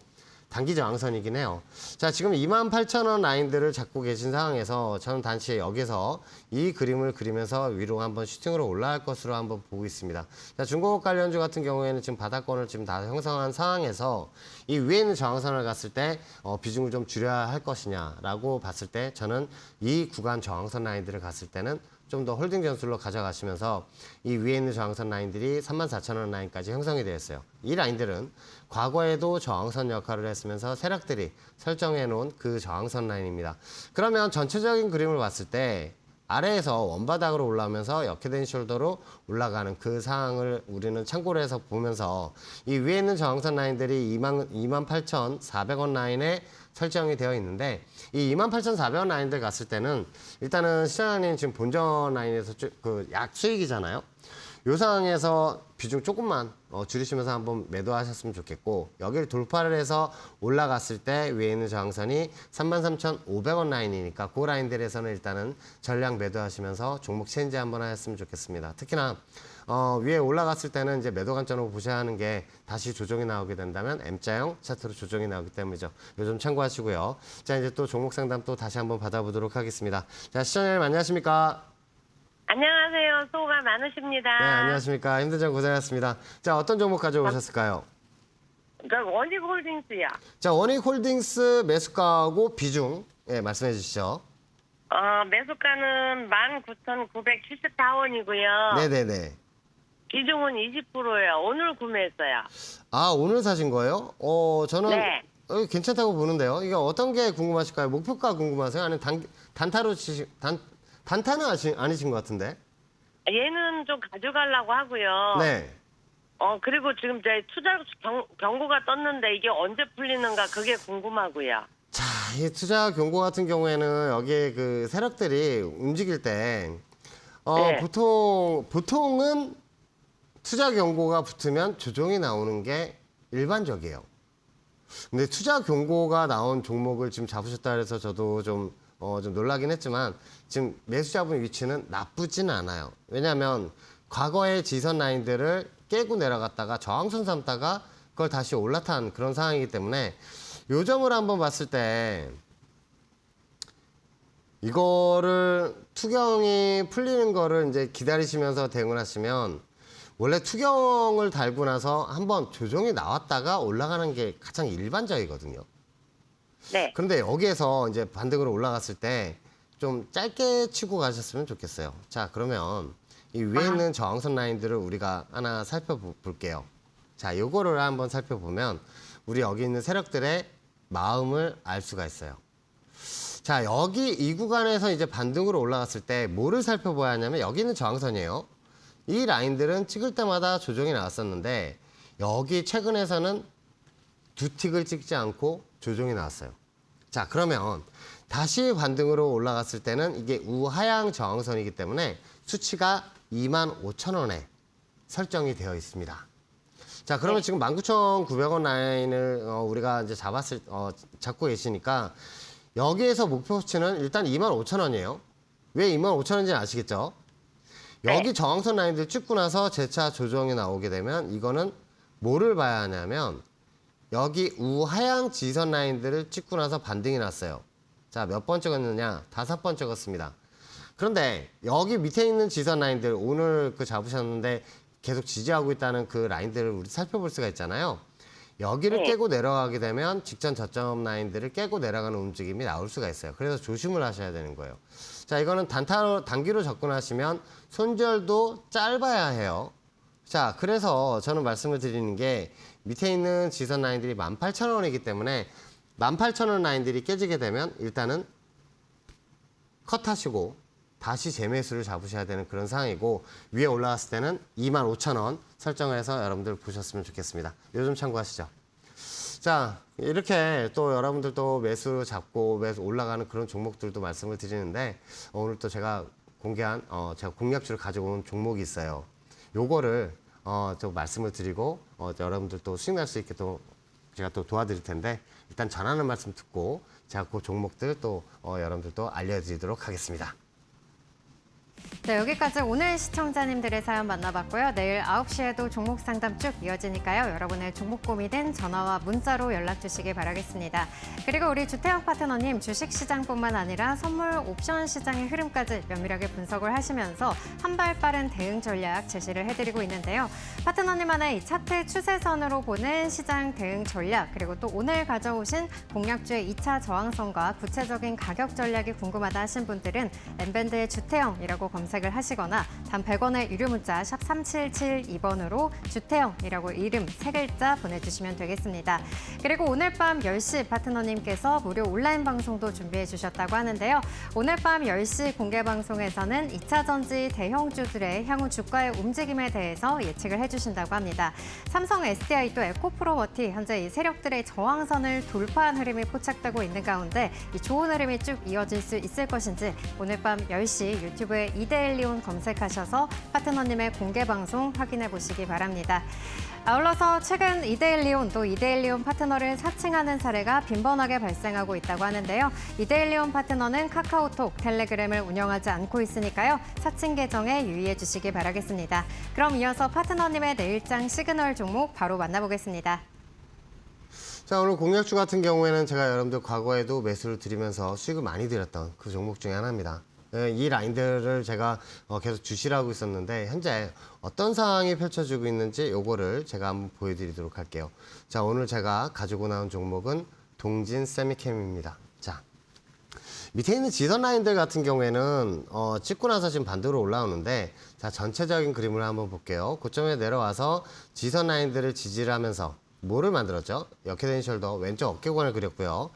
단기 저항선이긴 해요. 자, 지금 28,000원 라인들을 잡고 계신 상황에서 저는 단지 여기서 이 그림을 그리면서 위로 한번 슈팅으로 올라갈 것으로 한번 보고 있습니다. 자, 중공업 관련주 같은 경우에는 지금 바닥권을 지금 다 형성한 상황에서 이 위에 있는 저항선을 갔을 때 비중을 좀 줄여야 할 것이냐라고 봤을 때 저는 이 구간 저항선 라인들을 갔을 때는 좀 더 홀딩 전술로 가져가시면서 이 위에 있는 저항선 라인들이 34,000원 라인까지 형성이 되어 있어요. 이 라인들은 과거에도 저항선 역할을 했으면서 세력들이 설정해 놓은 그 저항선 라인입니다. 그러면 전체적인 그림을 봤을 때 아래에서 원바닥으로 올라오면서 역회된 숄더로 올라가는 그 상황을 우리는 참고를 해서 보면서 이 위에 있는 저항선 라인들이 28,400원 라인에 설정이 되어 있는데 이 28,400원 라인들 갔을 때는 일단은 시장님 지금 본전 라인에서 그 약 수익이잖아요. 이 상황에서 비중 조금만 줄이시면서 한번 매도하셨으면 좋겠고 여기를 돌파를 해서 올라갔을 때 위에 있는 저항선이 33,500원 라인이니까 그 라인들에서는 일단은 전량 매도하시면서 종목 체인지 한번 하셨으면 좋겠습니다. 특히나 위에 올라갔을 때는 이제 매도 관점으로 보셔야 하는 게 다시 조정이 나오게 된다면 M자형 차트로 조정이 나오기 때문이죠. 요즘 참고하시고요. 자, 이제 또 종목 상담 또 다시 한번 받아보도록 하겠습니다. 자, 시청자님 안녕하십니까? 안녕하세요. 수고가 많으십니다. 네, 안녕하십니까. 힘든 점 고생하셨습니다. 자, 어떤 종목 가져오셨을까요? 원익홀딩스요. 자, 원익홀딩스 매수가하고 비중 말씀해 주시죠. 매수가는 19,974원이고요. 네네네. 비중은 20%예요. 오늘 구매했어요. 아, 오늘 사신 거예요? 저는 네. 괜찮다고 보는데요. 이게 어떤 게 궁금하실까요? 목표가 궁금하세요? 아니면 단타로 단타는 아니신 것 같은데? 얘는 좀 가져가려고 하고요. 네. 그리고 지금 이제 투자 경고가 떴는데 이게 언제 풀리는가 그게 궁금하고요. 자, 이 투자 경고 같은 경우에는 여기에 그 세력들이 움직일 때 네. 보통은 투자 경고가 붙으면 조정이 나오는 게 일반적이에요. 근데 투자 경고가 나온 종목을 지금 잡으셨다 그래서 저도 좀 놀라긴 했지만 지금 매수 잡은 위치는 나쁘진 않아요. 왜냐하면 과거의 지선 라인들을 깨고 내려갔다가 저항선 삼다가 그걸 다시 올라탄 그런 상황이기 때문에 요 점을 한번 봤을 때 이거를 투경이 풀리는 거를 이제 기다리시면서 대응을 하시면 원래 투경을 달고 나서 한번 조정이 나왔다가 올라가는 게 가장 일반적이거든요. 네. 그런데 여기에서 이제 반등으로 올라갔을 때 좀 짧게 치고 가셨으면 좋겠어요. 자, 그러면 이 위에 있는 저항선 라인들을 우리가 하나 살펴볼게요. 자, 요거를 한번 살펴보면 우리 여기 있는 세력들의 마음을 알 수가 있어요. 자, 여기 이 구간에서 이제 반등으로 올라갔을 때 뭐를 살펴봐야 하냐면 여기 있는 저항선이에요. 이 라인들은 찍을 때마다 조정이 나왔었는데 여기 최근에서는 두 틱을 찍지 않고 조정이 나왔어요. 자, 그러면 다시 반등으로 올라갔을 때는 이게 우하향 저항선이기 때문에 수치가 25,000원에 설정이 되어 있습니다. 자, 그러면 지금 19,900원 라인을 우리가 이제 잡고 계시니까 여기에서 목표치는 일단 25,000원이에요. 왜 25,000원인지 아시겠죠? 여기 저항선 라인들 찍고 나서 재차 조정이 나오게 되면 이거는 뭐를 봐야 하냐면 여기 우하향 지선 라인들을 찍고 나서 반등이 났어요. 자, 몇 번 찍었느냐? 5번 찍었습니다. 그런데 여기 밑에 있는 지선 라인들 오늘 그 잡으셨는데 계속 지지하고 있다는 그 라인들을 우리 살펴볼 수가 있잖아요. 여기를 깨고 내려가게 되면 직전 저점 라인들을 깨고 내려가는 움직임이 나올 수가 있어요. 그래서 조심을 하셔야 되는 거예요. 자, 이거는 단기로 접근하시면 손절도 짧아야 해요. 자, 그래서 저는 말씀을 드리는 게 밑에 있는 지선 라인들이 18,000원이기 때문에 18,000원 라인들이 깨지게 되면 일단은 컷하시고 다시 재매수를 잡으셔야 되는 그런 상황이고 위에 올라갔을 때는 25,000원 설정을 해서 여러분들 보셨으면 좋겠습니다. 요즘 참고하시죠. 자, 이렇게 또 여러분들 또 매수 잡고 매수 올라가는 그런 종목들도 말씀을 드리는데 오늘 또 제가 공개한 제가 공략주를 가지고 온 종목이 있어요. 요거를 또 말씀을 드리고 여러분들 또 수익 날 수 있게 또 제가 또 도와드릴 텐데 일단 전하는 말씀 듣고 제가 그 종목들 또 여러분들 또 알려드리도록 하겠습니다. 네, 여기까지 오늘 시청자님들의 사연 만나봤고요. 내일 9시에도 종목 상담 쭉 이어지니까요. 여러분의 종목 고민은 전화와 문자로 연락 주시기 바라겠습니다. 그리고 우리 주태영 파트너님 주식시장뿐만 아니라 선물 옵션 시장의 흐름까지 면밀하게 분석을 하시면서 한 발 빠른 대응 전략 제시를 해드리고 있는데요. 파트너님만의 이 차트 추세선으로 보는 시장 대응 전략 그리고 또 오늘 가져오신 공략주의 2차 저항선과 구체적인 가격 전략이 궁금하다 하신 분들은 엠밴드의 주태영이라고 검색을 하시거나 단 100원의 유료 문자 샵 3772번으로 주태영이라고 이름 3글자 보내주시면 되겠습니다. 그리고 오늘 밤 10시 파트너님께서 무료 온라인 방송도 준비해 주셨다고 하는데요. 오늘 밤 10시 공개 방송에서는 2차 전지 대형주들의 향후 주가의 움직임에 대해서 예측을 해주신다고 합니다. 삼성 SDI 또 에코프로머티 현재 이 세력들의 저항선을 돌파한 흐름이 포착되고 있는 가운데 이 좋은 흐름이 쭉 이어질 수 있을 것인지 오늘 밤 10시 유튜브에 이데일리온 검색하셔서 파트너님의 공개 방송 확인해 보시기 바랍니다. 아울러서 최근 이데일리온 또 이데일리온 파트너를 사칭하는 사례가 빈번하게 발생하고 있다고 하는데요. 이데일리온 파트너는 카카오톡, 텔레그램을 운영하지 않고 있으니까요. 사칭 계정에 유의해 주시기 바라겠습니다. 그럼 이어서 파트너님의 내일장 시그널 종목 바로 만나보겠습니다. 자, 오늘 공략주 같은 경우에는 제가 여러분들 과거에도 매수를 드리면서 수익을 많이 드렸던 그 종목 중에 하나입니다. 이 라인들을 제가 계속 주시라고 있었는데 현재 어떤 상황이 펼쳐지고 있는지 요거를 제가 한번 보여드리도록 할게요. 자, 오늘 제가 가지고 나온 종목은 동진 세미캠입니다. 자, 밑에 있는 지선 라인들 같은 경우에는 찍고 나서 지금 반대로 올라오는데 자, 전체적인 그림을 한번 볼게요. 고점에 내려와서 지선 라인들을 지지를 하면서 뭐를 만들었죠? 역회된 숄더 왼쪽 어깨 구간을 그렸고요.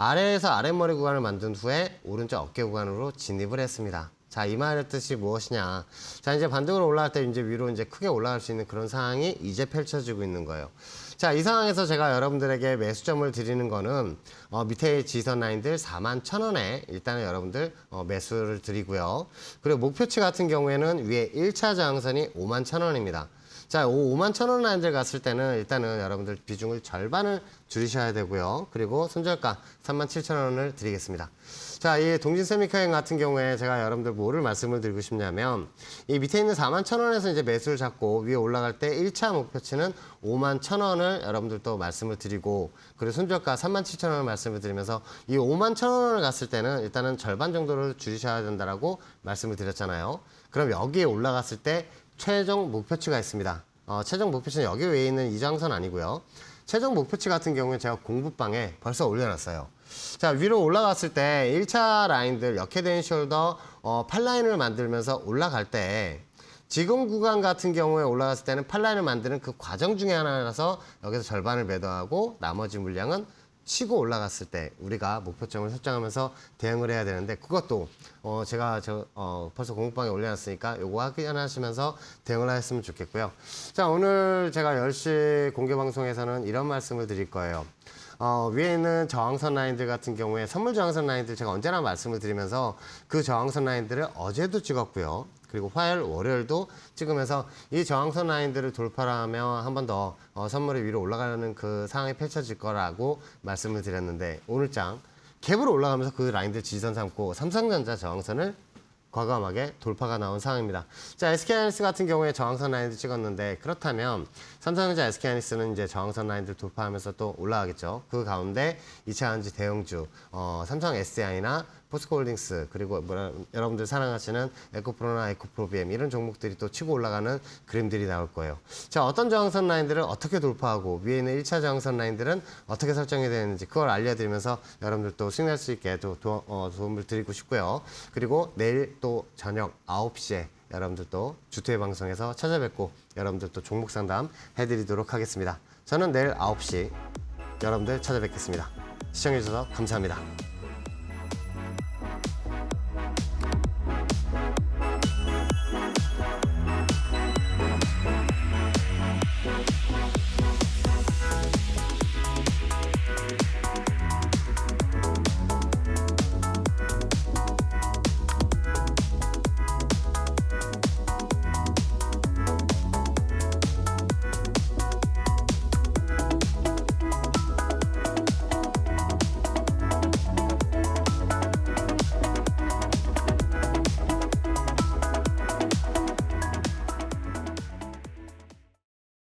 아래에서 아랫머리 구간을 만든 후에 오른쪽 어깨 구간으로 진입을 했습니다. 자, 이 말의 뜻이 무엇이냐? 자, 이제 반등으로 올라갈 때 이제 위로 이제 크게 올라갈 수 있는 그런 상황이 이제 펼쳐지고 있는 거예요. 자, 이 상황에서 제가 여러분들에게 매수점을 드리는 거는 밑에 지선 라인들 41,000원에 일단은 여러분들 매수를 드리고요. 그리고 목표치 같은 경우에는 위에 1차 저항선이 51,000원입니다. 자, 51,000원 라인들 갔을 때는 일단은 여러분들 비중을 절반을 줄이셔야 되고요. 그리고 손절가 37,000원을 드리겠습니다. 자, 이 동진 세미카행 같은 경우에 제가 여러분들 뭐를 말씀을 드리고 싶냐면 이 밑에 있는 41,000원에서 이제 매수를 잡고 위에 올라갈 때 1차 목표치는 51,000원을 여러분들 또 말씀을 드리고 그리고 손절가 37,000원을 말씀을 드리면서 이 51,000원을 갔을 때는 일단은 절반 정도를 줄이셔야 된다라고 말씀을 드렸잖아요. 그럼 여기에 올라갔을 때 최종 목표치가 있습니다. 최종 목표치는 여기 외에 있는 이 저항선 아니고요. 최종 목표치 같은 경우는 제가 공부방에 벌써 올려놨어요. 자, 위로 올라갔을 때 1차 라인들 역회된 숄더 8라인을 만들면서 올라갈 때 지금 구간 같은 경우에 올라갔을 때는 8라인을 만드는 그 과정 중에 하나라서 여기서 절반을 매도하고 나머지 물량은 치고 올라갔을 때 우리가 목표점을 설정하면서 대응을 해야 되는데 그것도 제가 벌써 공부방에 올려놨으니까 요거 확인하시면서 대응을 하셨으면 좋겠고요. 자, 오늘 제가 10시 공개 방송에서는 이런 말씀을 드릴 거예요. 위에 있는 저항선 라인들 같은 경우에 선물 저항선 라인들 제가 언제나 말씀을 드리면서 그 저항선 라인들을 어제도 찍었고요. 그리고 화요일, 월요일도 찍으면서 이 저항선 라인들을 돌파하면 한 번 더 선물이 위로 올라가는 그 상황이 펼쳐질 거라고 말씀을 드렸는데 오늘장 갭으로 올라가면서 그 라인들 지지선 삼고 삼성전자 저항선을 과감하게 돌파가 나온 상황입니다. 자, SK하이닉스 같은 경우에 저항선 라인들 찍었는데 그렇다면 삼성전자 SK하이닉스는 이제 저항선 라인들 돌파하면서 또 올라가겠죠. 그 가운데 2차 전지 대형주 삼성 SDI나 포스코홀딩스 그리고 여러분들 사랑하시는 에코프로나 에코프로비엠 이런 종목들이 또 치고 올라가는 그림들이 나올 거예요. 자, 어떤 저항선 라인들을 어떻게 돌파하고 위에 있는 1차 저항선 라인들은 어떻게 설정이 되는지 그걸 알려드리면서 여러분들 또 수익 낼 수 있게 또 도움을 드리고 싶고요. 그리고 내일 또 저녁 9시에 여러분들 또 주투의 방송에서 찾아뵙고 여러분들 또 종목 상담 해드리도록 하겠습니다. 저는 내일 9시 여러분들 찾아뵙겠습니다. 시청해주셔서 감사합니다.